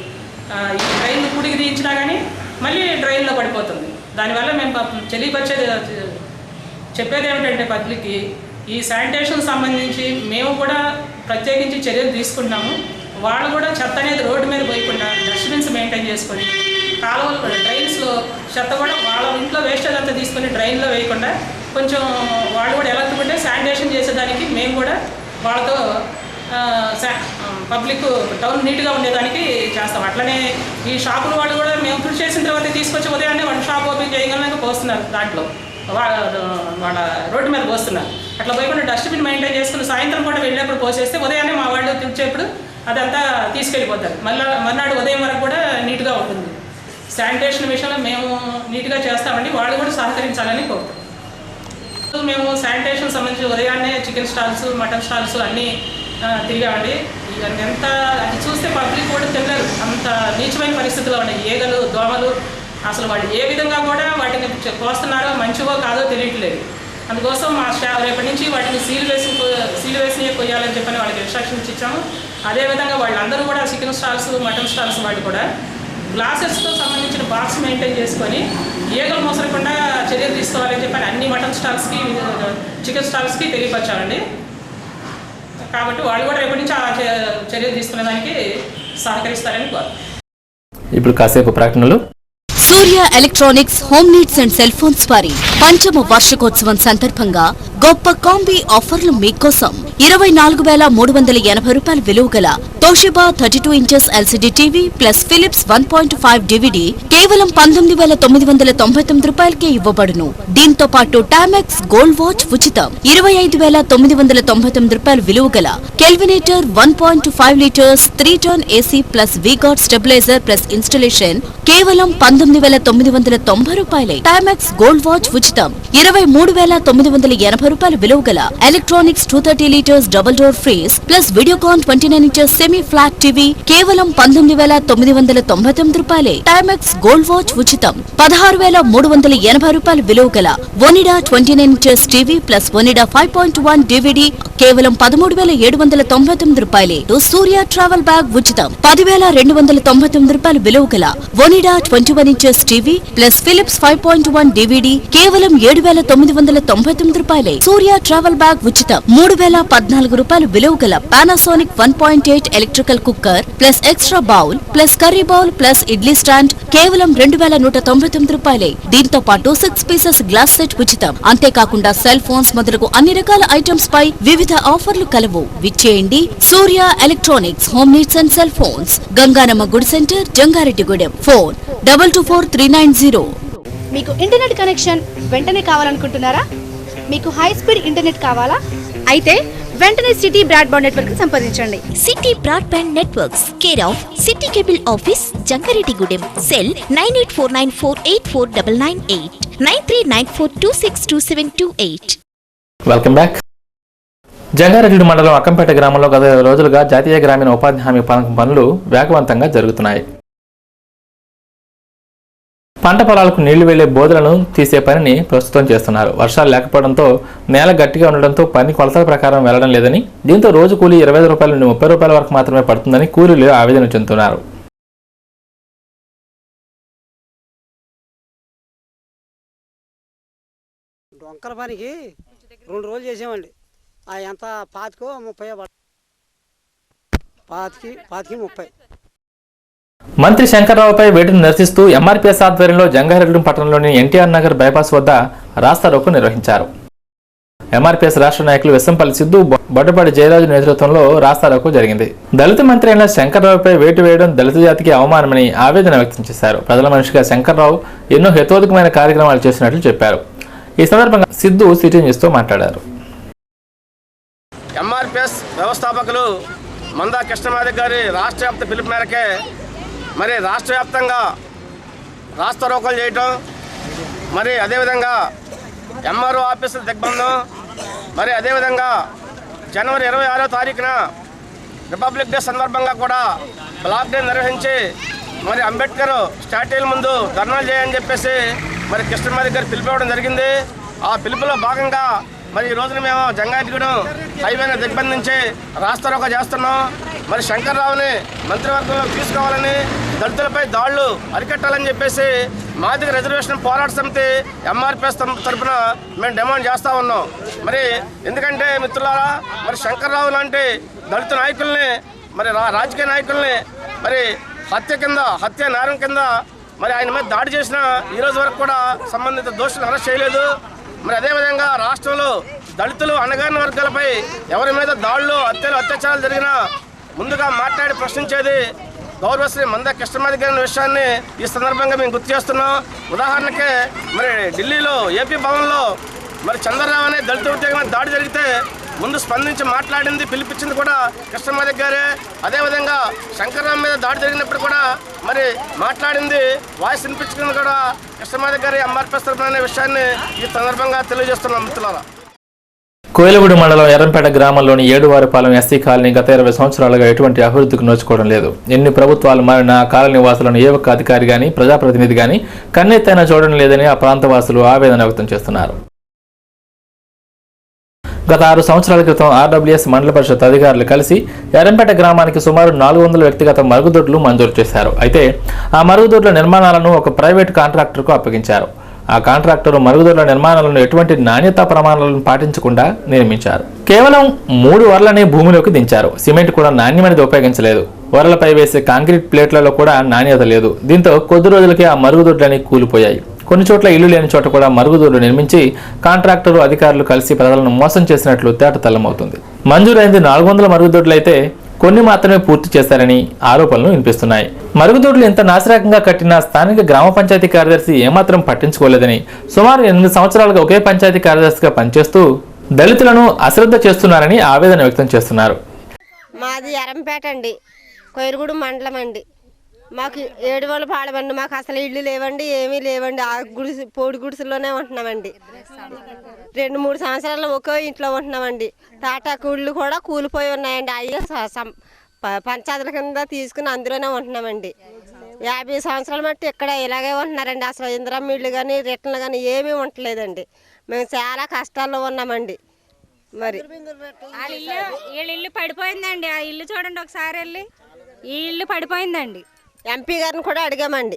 ఈ డ్రైన్లు పుడికి తీయించినా కానీ మళ్ళీ డ్రైన్లో పడిపోతుంది. దానివల్ల మేము చెప్పేది ఏమిటంటే పబ్లిక్కి ఈ శానిటేషన్ సంబంధించి మేము కూడా ప్రత్యేకించి చర్యలు తీసుకుంటున్నాము. వాళ్ళు కూడా చెత్త అనేది రోడ్డు మీద పోయకుండా డస్ట్బిన్స్ మెయింటైన్ చేసుకొని కాలువలు డ్రైన్స్లో చెత్త కూడా వాళ్ళ ఇంట్లో వేస్టేజ్ అంతా తీసుకొని డ్రైన్లో వేయకుండా కొంచెం వాళ్ళు కూడా ఎలా ఉంటే శానిటేషన్ చేసేదానికి మేము కూడా వాళ్ళతో పబ్లిక్ టౌన్ నీట్గా ఉండేదానికి చేస్తాం. అట్లనే ఈ షాపుల వాళ్ళు కూడా మేము కృషి చేసిన తర్వాత తీసుకొచ్చి ఉదయాన్నే వాళ్ళ షాప్ ఓపెన్ చేయగలక పోస్తున్నారు. దాంట్లో వాళ్ళ రోడ్డు మీద పోస్తున్నారు. అట్లా పోయకుండా డస్ట్బిన్ మెయింటైన్ చేసుకుని సాయంత్రం కూడా వెళ్ళేప్పుడు పోసేస్తే ఉదయాన్నే మా వాళ్ళు తుడిచేప్పుడు అదంతా తీసుకెళ్ళిపోతారు. మర్నాడు ఉదయం వరకు కూడా నీట్గా ఉంటుంది. శానిటేషన్ విషయంలో మేము నీట్గా చేస్తామండి. వాళ్ళు కూడా సహకరించాలని కోరుతాం. మేము శానిటేషన్ సంబంధించి ఉదయాన్నే చికెన్ స్టాల్స్, మటన్ స్టాల్స్ అన్నీ తిరిగామండి. ఎంత అది చూస్తే పబ్లిక్ కూడా తినలేరు. అంత నీచమైన పరిస్థితుల్లో ఉన్నాయి. ఈగలు, దోమలు అసలు వాళ్ళు ఏ విధంగా కూడా వాటిని కోస్తున్నారో మంచివో కాదో తెలియట్లేదు. అందుకోసం మా స్టాఫ్ రేపటి నుంచి వాటిని సీల్ వేసి కొయ్యాలని చెప్పని వాళ్ళకి ఇన్స్ట్రక్షన్స్ ఇచ్చాము. అదేవిధంగా వాళ్ళందరూ కూడా చికెన్ స్టాల్స్, మటన్ స్టాల్స్ వాళ్ళు కూడా గ్లాసెస్తో సంబంధించిన బాక్స్ మెయింటైన్ చేసుకొని ఈగలు మోసకుండా చర్యలు తీసుకోవాలని చెప్పని అన్ని మటన్ స్టాల్స్కి, చికెన్ స్టాల్స్కి తెలియపరచాలండి. కాబట్టి వాళ్ళు కూడా రేపటి నుంచి ఆ చర్యలు తీసుకునే దానికి సహకరిస్తారని కోరు. ఇప్పుడు కాసేపు ప్రకటనలు. Surya electronics home needs and cell phones వారి పంచమ వార్షికోత్సవం సందర్భంగా గొప్ప కాంబీ ఆఫర్లు మీకోసం 24,380 రూపాయల విలువ గల Toshiba 32 inches LCD TV plus Philips 1.5 DVD కేవలం 19,999 రూపాయలకే ఇవ్వబడును. దీంతో పాటు టామెక్స్ గోల్డ్ వాచ్ ఉచితం. 25,999 రూపాయల విలువ గల Kelvinator 1.5 litres 3 turn AC plus V Guard stabiliser plus installation కేవలం 19,990 రూపాయలే. టామెక్స్ గోల్డ్ వాచ్ ఉచితం. 23,980 రూపాయల విలువ గల electronics 230 litres double door freeze plus Videocon 29 inches semi flat TV కేవలం 19,999 రూపాయలే. టైమెక్స్ గోల్డ్ వాచ్ ఉచితం. 16,380 రూపాయల విలువ గల Onida 29 inches TV plus Onida 5.1 DVD కేవలం 13,799 రూపాయలే. సూర్య ట్రావెల్ బ్యాగ్ ఉచితం. 10,299 రూపాయల విలువ గల Onida 21 inches TV plus Philips 5.1 DVD కేవలం 7,999 రూపాయలే. సూర్య ట్రావెల్ బ్యాగ్ ఉచితం. 3,014 రూపాయలు విలువ గల Panasonic 1.8 electrical cooker plus extra bowl plus curry bowl plus idli stand కేవలం 2,199 రూపాయలే. దీంతో పాటు 6 పీసెస్ గ్లాస్ సెట్ ఉచితం. అంతేకాకుండా సెల్ ఫోన్స్ మొదలగు అన్ని రకాల ఐటమ్స్ పై వివిధ ఆఫర్లు కలవు. విచ్చేయండి Surya electronics home needs and cell phones, Ganganamma గుడి సెంటర్, జంగారెడ్డిగూడెం. ఫోన్ 224390. మీకు ఇంటర్నెట్ కనెక్షన్ వెంటనే కావాలనుకుంటున్నారా? మీకు హై స్పీడ్ ఇంటర్నెట్ కావాలా? అయితే వెంటనే సిటీ బ్రాడ్బ్యాండ్ నెట్వర్క్ సంప్రదించండి. City broadband networks care of city cable office, Jangareddygudem. Cell 9849484998 9394262728. Welcome back. Jangareddy మండలం అక్కంపేట గ్రామంలో గత 2 రోజులుగా జాతీయ గ్రామీణ ఉపాధి హామీ పథకం పనులు వేగవంతంగా జరుగుతున్నాయి. పంట పొలాలకు నీళ్లు వెళ్లే బోధలను తీసే పనిని ప్రస్తుతం చేస్తున్నారు. వర్షాలు లేకపోవడంతో నేల గట్టిగా ఉండడంతో పని కొలతల ప్రకారం వెళ్లడం లేదని, దీంతో రోజు కూలీ 25 రూపాయల నుండి 30 రూపాయల వరకు మాత్రమే పడుతుందని కూలీలు ఆవేదన చెందుతున్నారు. వంకర పనికి 2 రోజులు చేసామండి. ఎంత 25 30 30. మంత్రి శంకర్రావుపై వేటును నిరసిస్తూ ఎంఆర్పీఎస్ ఆధ్వర్యంలో జంగారెడ్డి పట్టణంలోని ఎన్టీఆర్ నగర్ బైపాస్ వద్ద రాస్తారోకో నిర్వహించారు. ఎంఆర్పీఎస్ రాష్ట్ర నాయకులు వెస్సంపల్లి సిద్ధు, బొడ్డపాటి జయరాజు నేతృత్వంలో రాస్తారోకో జరిగింది. దళిత మంత్రి అయిన శంకర్రావుపై వేటు వేయడం దళిత జాతికి అవమానమని ఆవేదన వ్యక్తం చేశారు. ప్రజల మనిషిగా శంకర్రావు ఎన్నో హేతోదకమైన కార్యక్రమాలు చేసినట్లు చెప్పారు. ఈ సందర్భంగా సిద్ధు సిటీ న్యూస్తో మాట్లాడారు. ఎంఆర్పీఎస్ వ్యవస్థాపకులు మందా కృష్ణమాదిక్ గారి రాష్ట్ర వ్యాప్త పిలుపు మేరకే మరి రాష్ట్ర వ్యాప్తంగా రాస్తారోకోలు చేయటం, మరి అదేవిధంగా ఎంఆర్ఓ ఆఫీసుల దిగ్బంధం, మరి అదేవిధంగా జనవరి 26వ తారీఖున రిపబ్లిక్ డే సందర్భంగా కూడా బ్లాక్ డే నిర్వహించి మరి అంబేద్కర్ స్టాట్యూల ముందు ధర్నాలు చేయని చెప్పేసి మరి కృష్ణమాదిక్ గారు పిలిపివ్వడం జరిగింది. ఆ పిలుపులో భాగంగా మరి ఈ రోజున మేము జంగారెడ్డిగూడెం హైవేను దిగ్బంధించి రాస్తారోకో చేస్తున్నాం. మరి శంకర్రావుని మంత్రివర్గంలో తీసుకోవాలని, దళితులపై దాడులు అరికట్టాలని చెప్పేసి మాదిగ రిజర్వేషన్ పోరాట సమితి ఎంఆర్పీఎస్ తరఫున మేము డిమాండ్ చేస్తూ ఉన్నాం. మరి ఎందుకంటే మిత్రులారా, మరి శంకర్రావు లాంటి దళిత నాయకుల్ని, మరి రాజకీయ నాయకుల్ని మరి హత్య నేరం కింద మరి ఆయన మీద దాడి చేసిన ఈరోజు వరకు కూడా సంబంధిత దోషులు అరెస్ట్ చేయలేదు. మరి అదేవిధంగా రాష్ట్రంలో దళితులు, అణగారిన వర్గాలపై ఎవరి మీద దాడులు, అత్యాచారాలు జరిగినా ముందుగా మాట్లాడి ప్రశ్నించేది గౌరవశ్రీ మందా కృష్ణమాదిక్ గారి విషయాన్ని ఈ సందర్భంగా మేము గుర్తు చేస్తున్నాం. ఉదాహరణకి మరి ఢిల్లీలో ఏపీ భవన్లో మరి చంద్రరావు అనే దళిత ఉద్యోగం దాడి జరిగితే ముందు స్పందించి మాట్లాడింది, పిలిపించింది కూడా కృష్ణమాదిక్ గారే. అదేవిధంగా శంకర్రావు మీద దాడి జరిగినప్పుడు కూడా మరి మాట్లాడింది, వాయిస్ వినిపించింది కూడా కృష్ణమాదిక్ గారి ఎంఆర్పీఎస్ తరఫున అనే విషయాన్ని ఈ సందర్భంగా తెలియజేస్తున్నాం మిత్రులారా. కోయిలగూడ మండలం ఎర్రంపేట గ్రామంలోని ఏడువారిపాలెం ఎస్సీ కాలనీ గత 20 సంవత్సరాలుగా ఎటువంటి అభివృద్ధికి నోచుకోవడం లేదు. ఎన్ని ప్రభుత్వాలు మారినా కాలనీ వాసులను ఏ ఒక్క అధికారి గాని, ప్రజాప్రతినిధి గాని కన్నెత్తైనా చూడడం లేదని ఆ ప్రాంత వాసులు ఆవేదన వ్యక్తం చేస్తున్నారు. గత 6 సంవత్సరాల క్రితం ఆర్డబ్ల్యూఎస్ మండల పరిషత్ అధికారులు కలిసి ఎర్రంపేట గ్రామానికి సుమారు 400 వ్యక్తిగత మరుగుదొడ్లు మంజూరు చేశారు. అయితే ఆ మరుగుదొడ్ల నిర్మాణాలను ఒక ప్రైవేటు కాంట్రాక్టర్కు అప్పగించారు. ఆ కాంట్రాక్టర్ మరుగుదొడ్ల నిర్మాణాలను ఎటువంటి నాణ్యతా ప్రమాణాలను పాటించకుండా నిర్మించారు. కేవలం 3 వర్లనే భూమిలోకి దించారు. సిమెంట్ కూడా నాణ్యమైనది ఉపయోగించలేదు. వరలపై వేసే కాంక్రీట్ ప్లేట్లలో కూడా నాణ్యత లేదు. దీంతో కొద్ది రోజులకే ఆ మరుగుదొడ్లని కూలిపోయాయి. కొన్ని చోట్ల ఇల్లు లేని చోట కూడా మరుగుదొడ్లు నిర్మించి కాంట్రాక్టరు, అధికారులు కలిసి ప్రజలను మోసం చేసినట్లు తేటతెల్లమవుతుంది. మంజూరైంది 400 మరుగుదొడ్లు అయితే కొన్ని మాత్రమే పూర్తి చేశారని ఆరోపణలు వినిపిస్తున్నాయి. మరుగుదొడ్లు ఇంత నాసిరకంగా కట్టిన స్థానిక గ్రామ పంచాయతీ కార్యదర్శి ఏమాత్రం పట్టించుకోలేదని, సుమారు 8 సంవత్సరాలుగా ఒకే పంచాయతీ కార్యదర్శిగా పనిచేస్తూ దళితులను అశ్రద్ధ చేస్తున్నారని ఆవేదన వ్యక్తం చేస్తున్నారు. మాది ఎర్రంపేట అండి, కోయిలగూడెం మండలం అండి. మాకు 7 వాళ్ళు పాడమండి. మాకు అసలు ఇల్లు లేవండి, ఏమీ లేవండి. ఆ పోడి గుడిసెల్లోనే ఉంటున్నామండి. 2-3 సంవత్సరాలు ఒకే ఇంట్లో ఉంటున్నామండి. టాటా కూళ్ళు కూడా కూలిపోయి ఉన్నాయండి. అయ్యే పంచాయతీల కింద తీసుకుని అందులోనే ఉంటున్నామండి. 50 సంవత్సరాల మట్టి ఇక్కడ ఇలాగే ఉంటున్నారండి. అసలు ఇందిరమ్మ ఇళ్ళు కానీ, రిటర్న్లు కానీ ఏమీ ఉండలేదండి. మేము చాలా కష్టాల్లో ఉన్నామండి. మరి వీళ్ళ ఇల్లు పడిపోయిందండి. ఆ ఇల్లు చూడండి ఒకసారి వెళ్ళి. ఈ ఇల్లు పడిపోయిందండి. ఎంపీ గారిని కూడా అడిగామండి,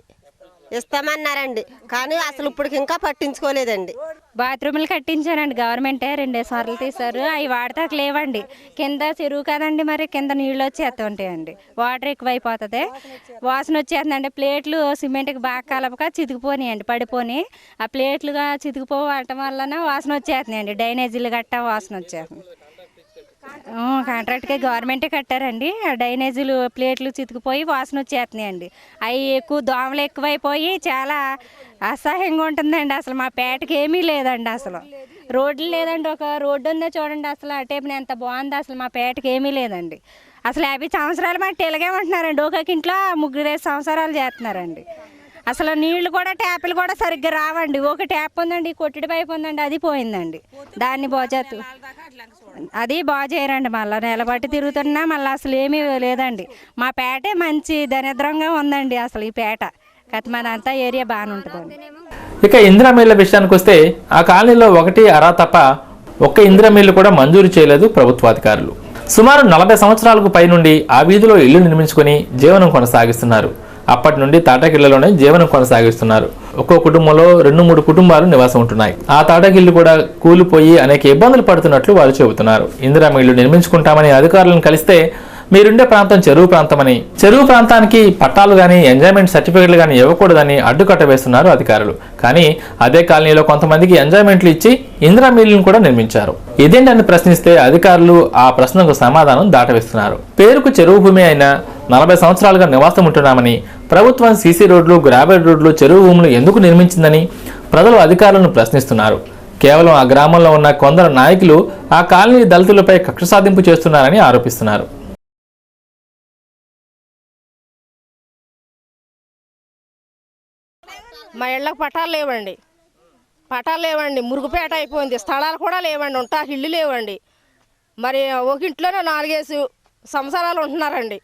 ఇస్తామన్నారండి. కానీ అసలు ఇప్పటికి ఇంకా పట్టించుకోలేదండి. బాత్రూములు కట్టించారండి గవర్నమెంటే, 2 సార్లు తీశారు. అవి వాడతాక లేవండి. కింద చెరువు కదండి, మరి కింద నీళ్ళు వచ్చేస్తూ ఉంటాయండి. వాటర్ ఎక్కువైపోతుంది, వాసన వచ్చేస్తుందండి. ప్లేట్లు సిమెంట్కి బాగా కలపక చితికిపోయినాయండి, పడిపోయి. ఆ ప్లేట్లుగా చితికిపోవటం వలన వాసన వచ్చేస్తున్నాయండి. డ్రైనేజీలు గట్టా వాసన వచ్చేస్తుంది. కాంట్రాక్ట్గా గవర్నమెంటే కట్టారండి. డ్రైనేజీలు ప్లేట్లు చితికిపోయి వాసన వచ్చేస్తున్నాయండి. అవి ఎక్కువ దోమలు ఎక్కువైపోయి చాలా అసహ్యంగా ఉంటుందండి. అసలు మా పేటకి ఏమీ లేదండి. అసలు రోడ్లు లేదండి. ఒక రోడ్డు ఉందో చూడండి, అసలు అటేపున ఎంత బాగుంది. అసలు మా పేటకి ఏమీ లేదండి. అసలు 50 సంవత్సరాలు మట్టి ఇలాగే ఉంటున్నారండి. ఒక్కొక్క ఇంట్లో 3-5 సంవత్సరాలు చేస్తున్నారండి. అసలు నీళ్లు కూడా ట్యాపులు కూడా సరిగ్గా రావండి. ఒక ట్యాప్ ఉందండి, కొట్టిడి పైపు ఉందండి, అది పోయిందండి. దాన్ని బాజేత్తు అది బాగు చేయరండి. మళ్ళీ నిలబట్టి తిరుగుతున్నా మళ్ళీ అసలు ఏమీ లేదండి. మా పేటే మంచి దరిద్రంగా ఉందండి. అసలు ఈ పేట కత్మనంతా ఏరియా బాగానే ఉంటుందండి. ఇక ఇందిరా మిల్ల విషయానికి వస్తే ఆ కాలనీలో 1 అరా తప్ప ఒక్క ఇందిరా మిల్లు కూడా మంజూరు చేయలేదు ప్రభుత్వాధికారులు. సుమారు 40 సంవత్సరాలకు పై నుండి ఆ వీధిలో ఇల్లు నిర్మించుకొని జీవనం కొనసాగిస్తున్నారు. అప్పటి నుండి తాటాకిళ్లలోనే జీవనం కొనసాగిస్తున్నారు. ఒక్కో కుటుంబంలో 2-3 కుటుంబాలు నివాసం ఉంటున్నాయి. ఆ తాటాకిళ్లు కూడా కూలిపోయి అనేక ఇబ్బందులు పడుతున్నట్లు వారు చెబుతున్నారు. ఇందిరమ్మ ఇళ్లు నిర్మించుకుంటామని అధికారులను కలిస్తే మీరుండే ప్రాంతం చెరువు ప్రాంతమని, చెరువు ప్రాంతానికి పట్టాలు గానీ ఎంజాయ్మెంట్ సర్టిఫికెట్లు గానీ ఇవ్వకూడదని అడ్డుకట్ట వేస్తున్నారు అధికారులు. కానీ అదే కాలనీలో కొంతమందికి ఎంజాయ్మెంట్లు ఇచ్చి ఇందిరమ్మ ఇళ్లను కూడా నిర్మించారు. ఇదేంటని ప్రశ్నిస్తే అధికారులు ఆ ప్రశ్నకు సమాధానం దాటవేస్తున్నారు. పేరుకు చెరువు భూమి అయినా 40 సంవత్సరాలుగా నివాసం ఉంటున్నామని, ప్రభుత్వం సీసీ రోడ్లు, గ్రావెల్ రోడ్లు, చెరువు భూములు ఎందుకు నిర్మించిందని ప్రజలు అధికారులను ప్రశ్నిస్తున్నారు. కేవలం ఆ గ్రామంలో ఉన్న కొందరు నాయకులు ఆ కాలనీ దళితులపై కక్ష సాధింపు చేస్తున్నారని ఆరోపిస్తున్నారు. మా ఇళ్ళకి పట్టాలు లేవండి, మురుగుపేట అయిపోయింది, స్థలాలు కూడా లేవండి, ఉంటాకి ఇల్లు లేవండి. మరి ఒక ఇంట్లోనే 4 సంవత్సరాలు ఉంటున్నారండి.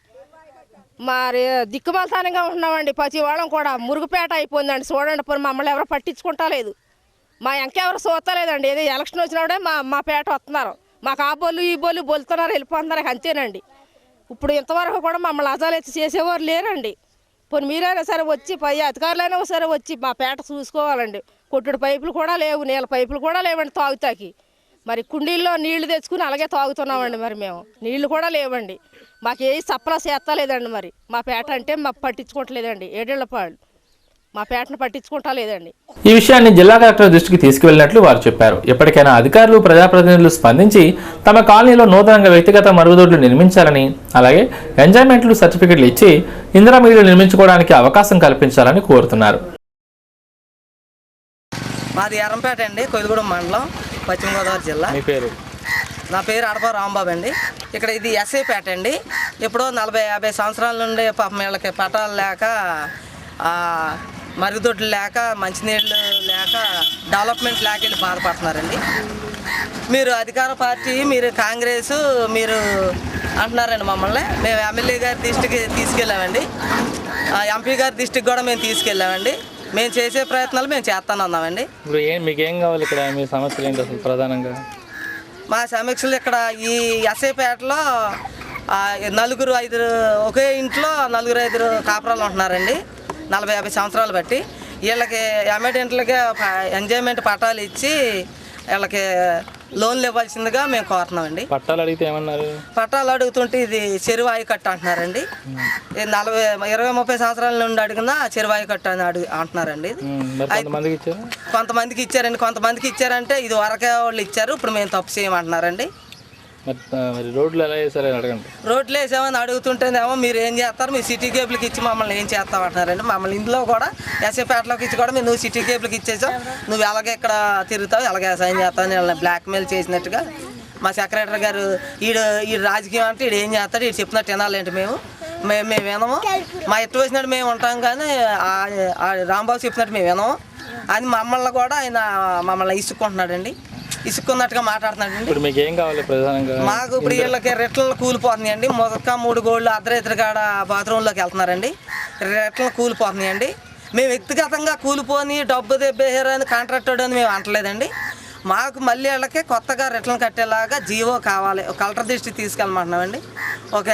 మరి దిక్కుమాలతానంగా ఉంటున్నామండి. ప్రతి వాళ్ళం కూడా మురుగుపేట అయిపోయిందండి. చూడండి, పోనీ మమ్మల్ని ఎవరు పట్టించుకుంటా లేదు, మా ఇంకెవరు చూస్తలేదండి. ఏదో ఎలక్షన్ వచ్చినప్పుడే మా పేట వస్తున్నారు, మాకు ఆ బోళ్ళు ఈ బోళ్ళు బొలుతున్నారు, వెళ్ళిపోతున్నారు, అంతేనండి. ఇప్పుడు ఇంతవరకు కూడా మమ్మల్ని అజాలెత్తి చేసేవారు లేరండి. పోనీ మీరైనా సరే వచ్చి, పై అధికారులైనా సరే వచ్చి మా పేట చూసుకోవాలండి. కొట్టుడు పైపులు కూడా లేవు, నీళ్ళ పైపులు కూడా లేవండి తాగుతాకి. మరి కుండీల్లో నీళ్లు తెచ్చుకుని అలాగే తాగుతున్నామండి. మరి మేము నీళ్లు కూడా లేవండి, మాకు ఏ సప్లా చేస్తలేదండి. మరి మా పేట అంటే మాకు పట్టించుకోవట్లేదండి. 7 ఏళ్ల పాడు మా పేటను పట్టించుకుంటా లేదండి. ఈ విషయాన్ని జిల్లా కలెక్టర్ దృష్టికి తీసుకువెళ్లినట్లు వారు చెప్పారు. ఎప్పటికైనా అధికారులు, ప్రజాప్రతినిధులు స్పందించి తమ కాలనీలో నూతనంగా వ్యక్తిగత మరుగుదొడ్లు నిర్మించాలని, అలాగే ఎంజాయ్మెంట్లు సర్టిఫికెట్లు ఇచ్చి ఇందిరమ్మ ఇళ్లు నిర్మించుకోవడానికి అవకాశం కల్పించాలని కోరుతున్నారు. మాది ఎర్రంపేట అండి, కొయిలగూడెం మండలం, పశ్చిమ గోదావరి జిల్లా. మీ పేరు? నా పేరు అడప రాంబాబు అండి. ఇక్కడ ఇది ఎస్ఐ పేట అండి. ఎప్పుడో 40-50 సంవత్సరాల నుండి పాపం వీళ్ళకి పట్టాలు లేక, మరుగుదొడ్లు లేక, మంచినీళ్ళు లేక, డెవలప్మెంట్ లేక వెళ్ళి బాధపడుతున్నారండి. మీరు అధికార పార్టీ, మీరు కాంగ్రెస్, మీరు అంటున్నారండి మమ్మల్ని. మేము ఎమ్మెల్యే గారి దృష్టికి తీసుకెళ్ళామండి, ఎంపీ గారి దృష్టికి కూడా మేము తీసుకెళ్ళామండి. మేము చేసే ప్రయత్నాలు మేము చేస్తాను అన్నామండి. ఇప్పుడు మీకేం కావాలి ఇక్కడ? మీ సమస్యలు ఏంటి అసలు ప్రధానంగా? మా సమీక్షలు ఇక్కడ ఈ ఎస్ఐపేటలో 4-5 ఒకే ఇంట్లో 4-5 కాపురాలు ఉంటున్నారండి. 40-50 సంవత్సరాలు బట్టి వీళ్ళకి ఎమర్జెంట్లుగా ఎంజాయ్మెంట్ పట్టాలు ఇచ్చి వీళ్ళకి లోన్లు ఇవ్వాల్సిందిగా మేము కోరుతున్నామండి. పట్టాలు అడిగితే ఏమన్నారు? పట్టాలు అడుగుతుంటే ఇది చెరువాయి కట్ట అంటున్నారండి. 20-30 సంవత్సరాల నుండి అడిగినా చెరువాయి కట్ట అని అంటున్నారండి. కొంతమందికి ఇచ్చారండి, కొంతమందికి ఇచ్చారంటే ఇది వరకే వాళ్ళు ఇచ్చారు, ఇప్పుడు మేము తప్పు చేయమంటున్నారండి. రోడ్లు ఎలా వేసారని అడగండి. రోడ్లు వేసామని అడుగుతుంటేనేమో మీరు ఏం చేస్తారు, మీరు సిటీ కేబుల్కి ఇచ్చి మమ్మల్ని ఏం చేస్తామంటున్నారండి. మమ్మల్ని ఇందులో కూడా ఎస్ఐపేటలోకి ఇచ్చి కూడా నువ్వు సిటీ కేబుల్కి ఇచ్చేసావు, నువ్వు ఎలాగే ఇక్కడ తిరుగుతావు, ఎలాగే వ్యవసాయం చేస్తావు బ్లాక్మెయిల్ చేసినట్టుగా మా సెక్రటరీ గారు ఈ రాజకీయం అంటే ఈడు ఏం చేస్తాడు, ఈడు చెప్పినట్టు వినాలేంటి మేము వినము, మా ఎట్టు వచ్చినట్టు మేము ఉంటాం, కానీ రాంబాబు చెప్పినట్టు మేము వినము అని మమ్మల్ని కూడా ఆయన మమ్మల్ని ఇసుక్కుంటున్నాడండి, ఇసుక్కున్నట్టుగా మాట్లాడుతున్నాడండి. ఇప్పుడు మీకు ఏం కావాలి ప్రధానంగా? మాకు ఇప్పుడు వీళ్ళకి రెట్లను కూలిపోతున్నాయండి. మొదట 3 గోళ్ళు అర్ధరాత్రి కాడ బాత్రూంలోకి వెళ్తున్నారండి, రెట్లను కూలిపోతున్నాయండి. మేము వ్యక్తిగతంగా కూలిపోని డబ్బు దెబ్బేసారని కాంట్రాక్టర్ అని మేము అంటలేదండి. మాకు మళ్ళీ వాళ్ళకి కొత్తగా రెట్లను కట్టేలాగా జీవో కావాలి, కలెక్టర్ దృష్టికి తీసుకెళ్ళమంటున్నామండి. ఒక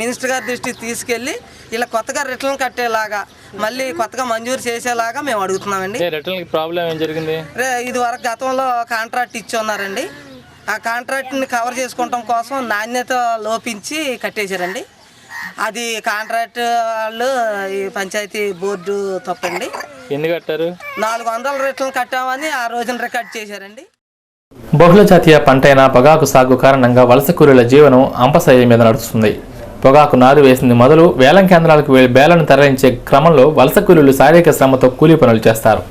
మినిస్టర్ గారి దృష్టికి తీసుకెళ్ళి ఇలా కొత్తగా రెట్లను కట్టేలాగా మళ్ళీ కొత్తగా మంజూరు చేసేలాగా మేము అడుగుతున్నామండి. ప్రాబ్లం ఏం జరిగింది? ఇది వరకు గతంలో కాంట్రాక్ట్ ఇచ్చి ఉన్నారండి, ఆ కాంట్రాక్ట్ని కవర్ చేసుకోవటం కోసం నాణ్యత లోపించి కట్టేశారండి. అది కాంట్రాక్ట్ వాళ్ళు ఈ పంచాయతీ బోర్డు తప్పండి. ఎన్ని కట్టారు? 400 రెట్లను కట్టామని ఆ రోజున రికార్డ్ చేశారండి. బహుళ జాతీయ పంటైన పొగాకు సాగు కారణంగా వలస కూలీల జీవనం అంపశయ్య మీద నడుస్తుంది. పొగాకు నారు వేసింది మొదలు వేలం కేంద్రాలకు వెళ్లి బేలను తరలించే క్రమంలో వలస కూలీలు శారీరక శ్రమతో కూలీ పనులు చేస్తారు.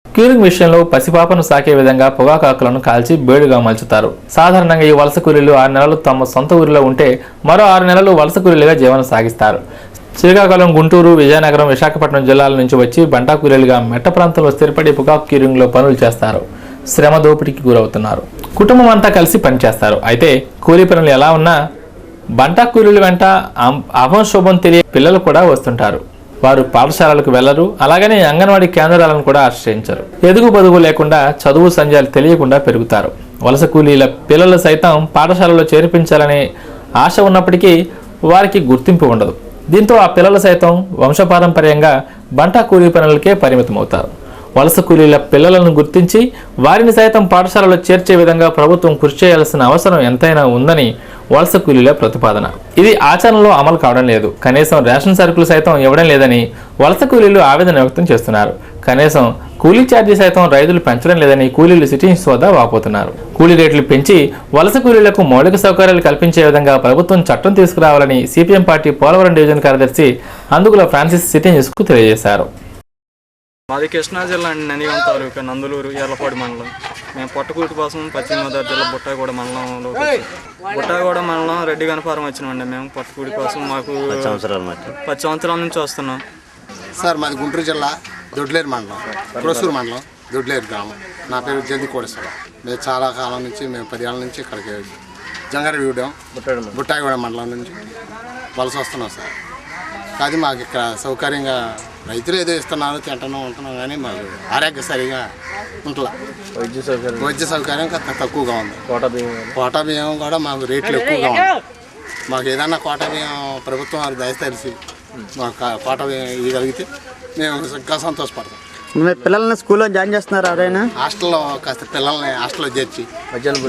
క్యూరింగ్ విషయంలో పసిపాపను సాకే విధంగా పొగాకు ఆకులను కాల్చి బేడుగా మలుచుతారు. సాధారణంగా ఈ వలస కూలీలు 6 నెలలు తమ సొంత ఊరిలో ఉంటే మరో 6 నెలలు వలస కూలీలుగా జీవనం సాగిస్తారు. శ్రీకాకుళం, గుంటూరు, విజయనగరం, విశాఖపట్నం జిల్లాల నుంచి వచ్చి బంటా కూలీలుగా మెట్ట ప్రాంతంలో స్థిరపడి పొగాకు క్యూరింగ్లో పనులు చేస్తారు. శ్రమ దోపిడీకి గురవుతున్నారు. కుటుంబం అంతా కలిసి పనిచేస్తారు. అయితే కూలీ పనులు ఎలా ఉన్నా బంటా కూలీల వెంట అభం శోభం తెలియ పిల్లలు కూడా వస్తుంటారు. వారు పాఠశాలలకు వెళ్లరు, అలాగనే అంగన్వాడీ కేంద్రాలను కూడా ఆశ్రయించరు. ఎదుగు బదుగు లేకుండా చదువు సంధ్యాలు తెలియకుండా పెరుగుతారు. వలస కూలీల పిల్లలు సైతం పాఠశాలలో చేర్పించాలనే ఆశ ఉన్నప్పటికీ వారికి గుర్తింపు ఉండదు. దీంతో ఆ పిల్లలు సైతం వంశపారంపర్యంగా బంటా కూలీ పనులకే పరిమితమవుతారు. వలస కూలీల పిల్లలను గుర్తించి వారిని సైతం పాఠశాలలో చేర్చే విధంగా ప్రభుత్వం కృషి చేయాల్సిన అవసరం ఎంతైనా ఉందని వలస కూలీల ప్రతిపాదన. ఇది ఆచరణలో అమలు కావడం లేదు. కనీసం రేషన్ సరుకులు సైతం ఇవ్వడం లేదని వలస కూలీలు ఆవేదన వ్యక్తం చేస్తున్నారు. కనీసం కూలీ ఛార్జీ సైతం రైతులు పెంచడం లేదని కూలీలు సిటింగ్స్ వద్ద వాపోతున్నారు. కూలీ రేట్లు పెంచి వలస కూలీలకు మౌలిక సౌకర్యాలు కల్పించే విధంగా ప్రభుత్వం చట్టం తీసుకురావాలని సిపిఎం పార్టీ పోలవరం డివిజన్ కార్యదర్శి అందుకుల ఫ్రాన్సిస్ సిటింగ్స్కు తెలియజేశారు. మాది కృష్ణా జిల్లా అండి, నందిగామ తాలూకా నందులూరు ఎర్లపాడు మండలం. మేము పొట్టకూటి కోసం పశ్చిమ గోదావరి జిల్లా బుట్టాగూడ మండలంలో బుట్టాగూడ మండలం రెడ్డి గణఫారం వచ్చినామండి. మేము పొట్టకూటి కోసం మాకు 10 సంవత్సరాల నుంచి వస్తున్నాం సార్. మాది గుంటూరు జిల్లా దొడ్లేరు మండలం, ప్రొసూరు మండలం, దొడ్లేరు గ్రామం. నా పేరు జల్ది కోడేశ్వర. మేము చాలా కాలం నుంచి, మేము 10 ఏళ్ళ నుంచి ఇక్కడికి జంగారెడ్డి బుట్టాగూడ మండలం నుంచి వలస వస్తున్నాం సార్. కాదు మాకు ఇక్కడ సౌకర్యంగా రైతులు ఏదో ఇస్తున్నారు, తింటున్నాం ఉంటున్నాం, కానీ మాకు ఆరోగ్య సరిగా ఉంటుందా. వైద్య సౌకర్యం తక్కువగా ఉంది. కోటా బియ్యం కూడా మాకు రేట్లు ఎక్కువగా ఉంది. మాకు ఏదన్నా కోటా బియ్యం ప్రభుత్వం వారు దయచేసి మాకు కోటా బియ్యం ఇవ్వగలిగితే మేము ఇంకా సంతోషపడతాం. పిల్లల్ని స్కూల్లో జాయిన్ చేస్తున్నారు? అదైనా హాస్టల్లో కాస్త పిల్లల్ని హాస్టల్లో చేర్చి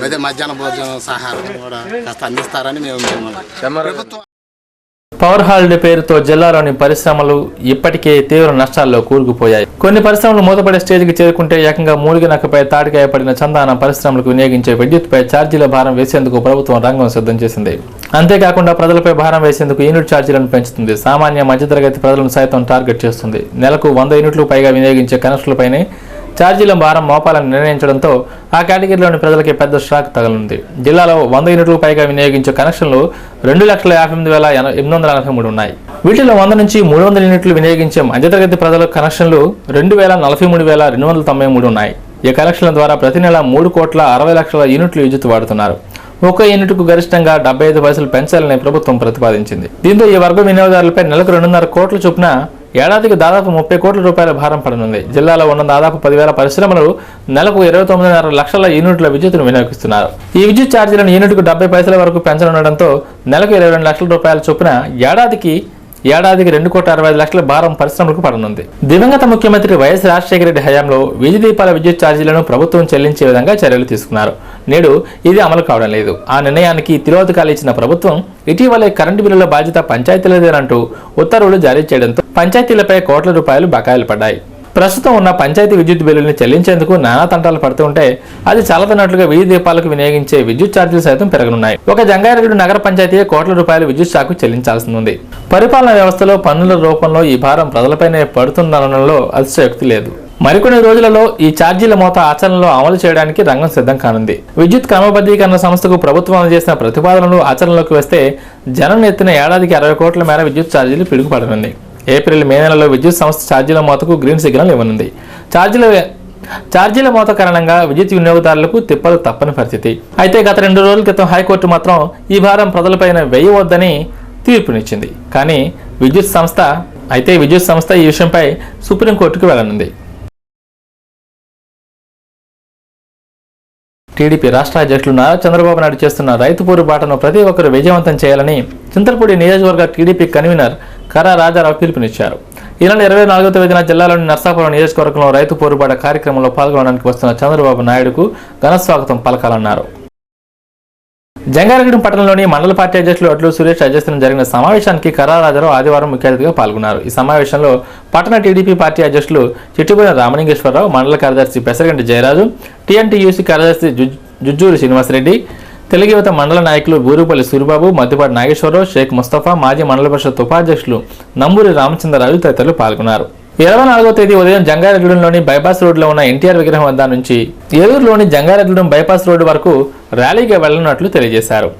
అదే మధ్యాహ్న భోజనం సహాయం కూడా కాస్త అందిస్తారని మేము ప్రభుత్వం. పవర్ హాలిడే పేరుతో జిల్లాలోని పరిశ్రమలు ఇప్పటికే తీవ్ర నష్టాల్లో కూరుకుపోయాయి. కొన్ని పరిశ్రమలు మూతపడే స్టేజ్కి చేరుకుంటే ఏకంగా మూలిగి నక్కపై తాటికాయ పడిన చందాన పరిశ్రమలకు వినియోగించే విద్యుత్పై ఛార్జీల భారం వేసేందుకు ప్రభుత్వం రంగం సిద్ధం చేసింది. అంతేకాకుండా ప్రజలపై భారం వేసేందుకు యూనిట్ ఛార్జీలను పెంచుతుంది. సామాన్య మధ్యతరగతి ప్రజలను సైతం టార్గెట్ చేస్తుంది. నెలకు 100 యూనిట్లు పైగా వినియోగించే కనెక్షన్లపైనే ఛార్జీల భారం మోపాలని నిర్ణయించడంతో ఆ కేటగిరీలోని ప్రజలకి పెద్ద షాక్ తగలనుంది. జిల్లాలో 100 యూనిట్లకు పైగా వినియోగించే కనెక్షన్లు 2,58,843 ఉన్నాయి. వీటిలో 100 నుంచి 300 యూనిట్లు వినియోగించే మధ్యతరగతి ప్రజల కనెక్షన్లు 2,43,293 ఉన్నాయి. ఈ కనెక్షన్ల ద్వారా ప్రతి నెల 3,60,00,000 యూనిట్లు విద్యుత్ వాడుతున్నారు. ఒక్క యూనిట్కు గరిష్టంగా 75 పైసలు పెంచాలని ప్రభుత్వం ప్రతిపాదించింది. దీంతో ఈ వర్గ వినియోగదారులపై నెలకు 2.5 కోట్ల చొప్పున ఏడాదికి దాదాపు 30 కోట్ల రూపాయల భారం పడనుంది. జిల్లాలో ఉన్న దాదాపు 10,000 పరిశ్రమలు నెలకు 29.5 లక్షల యూనిట్ల విద్యుత్తును వినియోగిస్తున్నారు. ఈ విద్యుత్ ఛార్జీలను యూనిట్కు 70 పైసల వరకు పెంచనుండడంతో నెలకు 22 లక్షల రూపాయల చొప్పున ఏడాదికి 2,65,00,000 భారం పరిశ్రమలకు పడనుంది. దివంగత ముఖ్యమంత్రి వైఎస్ రాజశేఖర రెడ్డి హయాంలో వీధి దీపాల విద్యుత్ ఛార్జీలను ప్రభుత్వం చెల్లించే విధంగా చర్యలు తీసుకున్నారు. నేడు ఇది అమలు కావడం లేదు. ఆ నిర్ణయానికి తిరోధకాలు ఇచ్చిన ప్రభుత్వం ఇటీవలే కరెంటు బిల్లుల బాధ్యత పంచాయతీలదేనంటూ ఉత్తర్వులు జారీ చేయడంతో పంచాయతీలపై కోట్ల రూపాయలు బకాయిలు పడ్డాయి. ప్రస్తుతం ఉన్న పంచాయతీ విద్యుత్ బిల్లుల్ని చెల్లించేందుకు నానా తంటాలు పడుతుంటే అది చాలదన్నట్లుగా వీధి దీపాలకు వినియోగించే విద్యుత్ ఛార్జీలు సైతం పెరగనున్నాయి. ఒక జంగారెడ్డి నగర పంచాయతీ కోట్ల రూపాయలు విద్యుత్ శాఖకు చెల్లించాల్సి ఉంది. పరిపాలన వ్యవస్థలో పన్నుల రూపంలో ఈ భారం ప్రజలపైనే పడుతుందనడంలో అతిశయోక్తి లేదు. మరికొన్ని రోజులలో ఈ ఛార్జీల మోత ఆచరణలో అమలు చేయడానికి రంగం సిద్ధం కానుంది. విద్యుత్ క్రమబద్ధీకరణ సంస్థకు ప్రభుత్వం అందజేసిన ప్రతిపాదనలు ఆచరణలోకి వస్తే జనం ఎత్తిన ఏడాదికి 60 కోట్ల మేర విద్యుత్ ఛార్జీలు పిడుగుపడనుంది. ఏప్రిల్ మే నెలలో విద్యుత్ సంస్థ ఛార్జీల మోతకు గ్రీన్ సిగ్నల్ ఇవ్వనుంది. ఛార్జీల మోత కారణంగా విద్యుత్ వినియోగదారులకు తిప్పలు తప్పని పరిస్థితి. అయితే గత 2 రోజుల క్రితం హైకోర్టు మాత్రం ఈ భారం ప్రజలపైన వేయవద్దని తీర్పునిచ్చింది. కానీ విద్యుత్ సంస్థ ఈ విషయంపై సుప్రీంకోర్టుకు వెళ్లనుంది. టీడీపీ రాష్ట్ర అధ్యక్షులు నారా చంద్రబాబు నాయుడు చేస్తున్న రైతు పోరుబాటను ప్రతి ఒక్కరూ విజయవంతం చేయాలని చింతలపూడి నియోజకవర్గ టీడీపీ కన్వీనర్ కరా రాజారావు పిలుపునిచ్చారు. ఈ నెల 24వ తేదీన జిల్లాలోని నర్సాపురం నియోజకవర్గంలో రైతు పోరుబాట కార్యక్రమంలో పాల్గొనడానికి వస్తున్న చంద్రబాబు నాయుడుకు ఘన స్వాగతం పలకాలన్నారు. జంగారెడ్డి పట్టణంలోని మండల పార్టీ అధ్యక్షులు అడ్లు సురేష్ అధ్యక్షతన జరిగిన సమావేశానికి కరా రాజారావు ఆదివారం ముఖ్య అతిథిగా పాల్గొన్నారు. ఈ సమావేశంలో పట్టణ టీడీపీ పార్టీ అధ్యక్షులు చిట్టిబోయిన రామలింగేశ్వరరావు, మండల కార్యదర్శి పెసరగంటి జయరాజు, టీఎన్టీయూసీ కార్యదర్శి జుజ్జూరి శ్రీనివాసరెడ్డి, తెలుగు యువత మండల నాయకులు బూరుపల్లి సూరిబాబు, మద్దిపాటి నాగేశ్వరరావు, షేక్ ముస్తఫా, మాజీ మండల పరిషత్ ఉపాధ్యక్షులు నంబూరి రామచంద్రరాజు తదితరులు పాల్గొన్నారు. 24వ తేదీ ఉదయం జంగారెడ్డిగూడెంలోని బైపాస్ రోడ్లో ఉన్న ఎన్టీఆర్ విగ్రహం వద్ద నుంచి ఏలూరులోని జంగారెడ్డిగూడెం బైపాస్ రోడ్డు వరకు ర్యాలీగా వెళ్లనున్నట్లు తెలియజేశారు.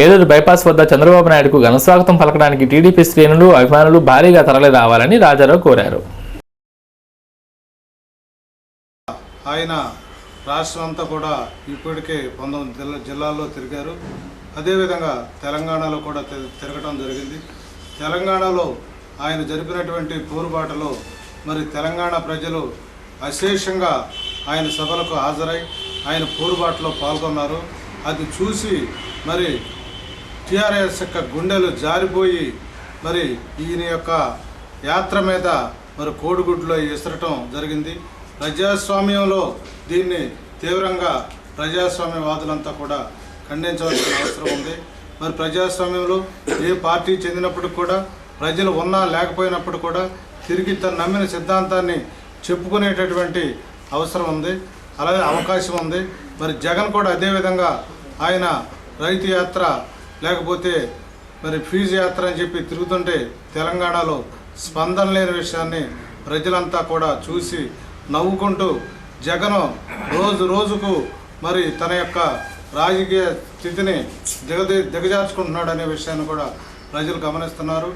ఏలూరు బైపాస్ వద్ద చంద్రబాబు నాయుడుకు ఘనస్వాగతం పలకడానికి టీడీపీ శ్రేణులు, అభిమానులు భారీగా తరలి రావాలని రాజారావు కోరారు. ఆయన రాష్ట్రం అంతా కూడా ఇప్పటికే 19 జిల్లాల్లో తిరిగారు. అదేవిధంగా తెలంగాణలో కూడా తిరగటం జరిగింది. తెలంగాణలో ఆయన జరిపినటువంటి పోరుబాటలో మరి తెలంగాణ ప్రజలు అశేషంగా ఆయన సభలకు హాజరై ఆయన పోరుబాటలో పాల్గొన్నారు. అది చూసి మరి టీఆర్ఎస్ యొక్క గుండెలు జారిపోయి మరి ఈయన యొక్క యాత్ర మీద మరి కోడిగుడ్లో విసరటం జరిగింది. ప్రజాస్వామ్యంలో దీన్ని తీవ్రంగా ప్రజాస్వామ్యవాదులంతా కూడా ఖండించవలసిన అవసరం ఉంది. మరి ప్రజాస్వామ్యంలో ఏ పార్టీ చెందినప్పుడు కూడా ప్రజలు ఉన్నా లేకపోయినప్పుడు కూడా తిరిగి తను నమ్మిన సిద్ధాంతాన్ని చెప్పుకునేటటువంటి అవసరం ఉంది, అలాగే అవకాశం ఉంది. మరి జగన్ కూడా అదేవిధంగా ఆయన రైతు యాత్ర లేకపోతే మరి ఫీజు యాత్ర అని చెప్పి తిరుగుతుంటే తెలంగాణలో స్పందన లేని విషయాన్ని ప్రజలంతా కూడా చూసి నవ్వుకుంటూ జగన్ రోజు రోజుకు మరి తన యొక్క రాజకీయ స్థితిని దిగజార్చుకుంటున్నాడు అనే విషయాన్ని కూడా ప్రజలు గమనిస్తున్నారు.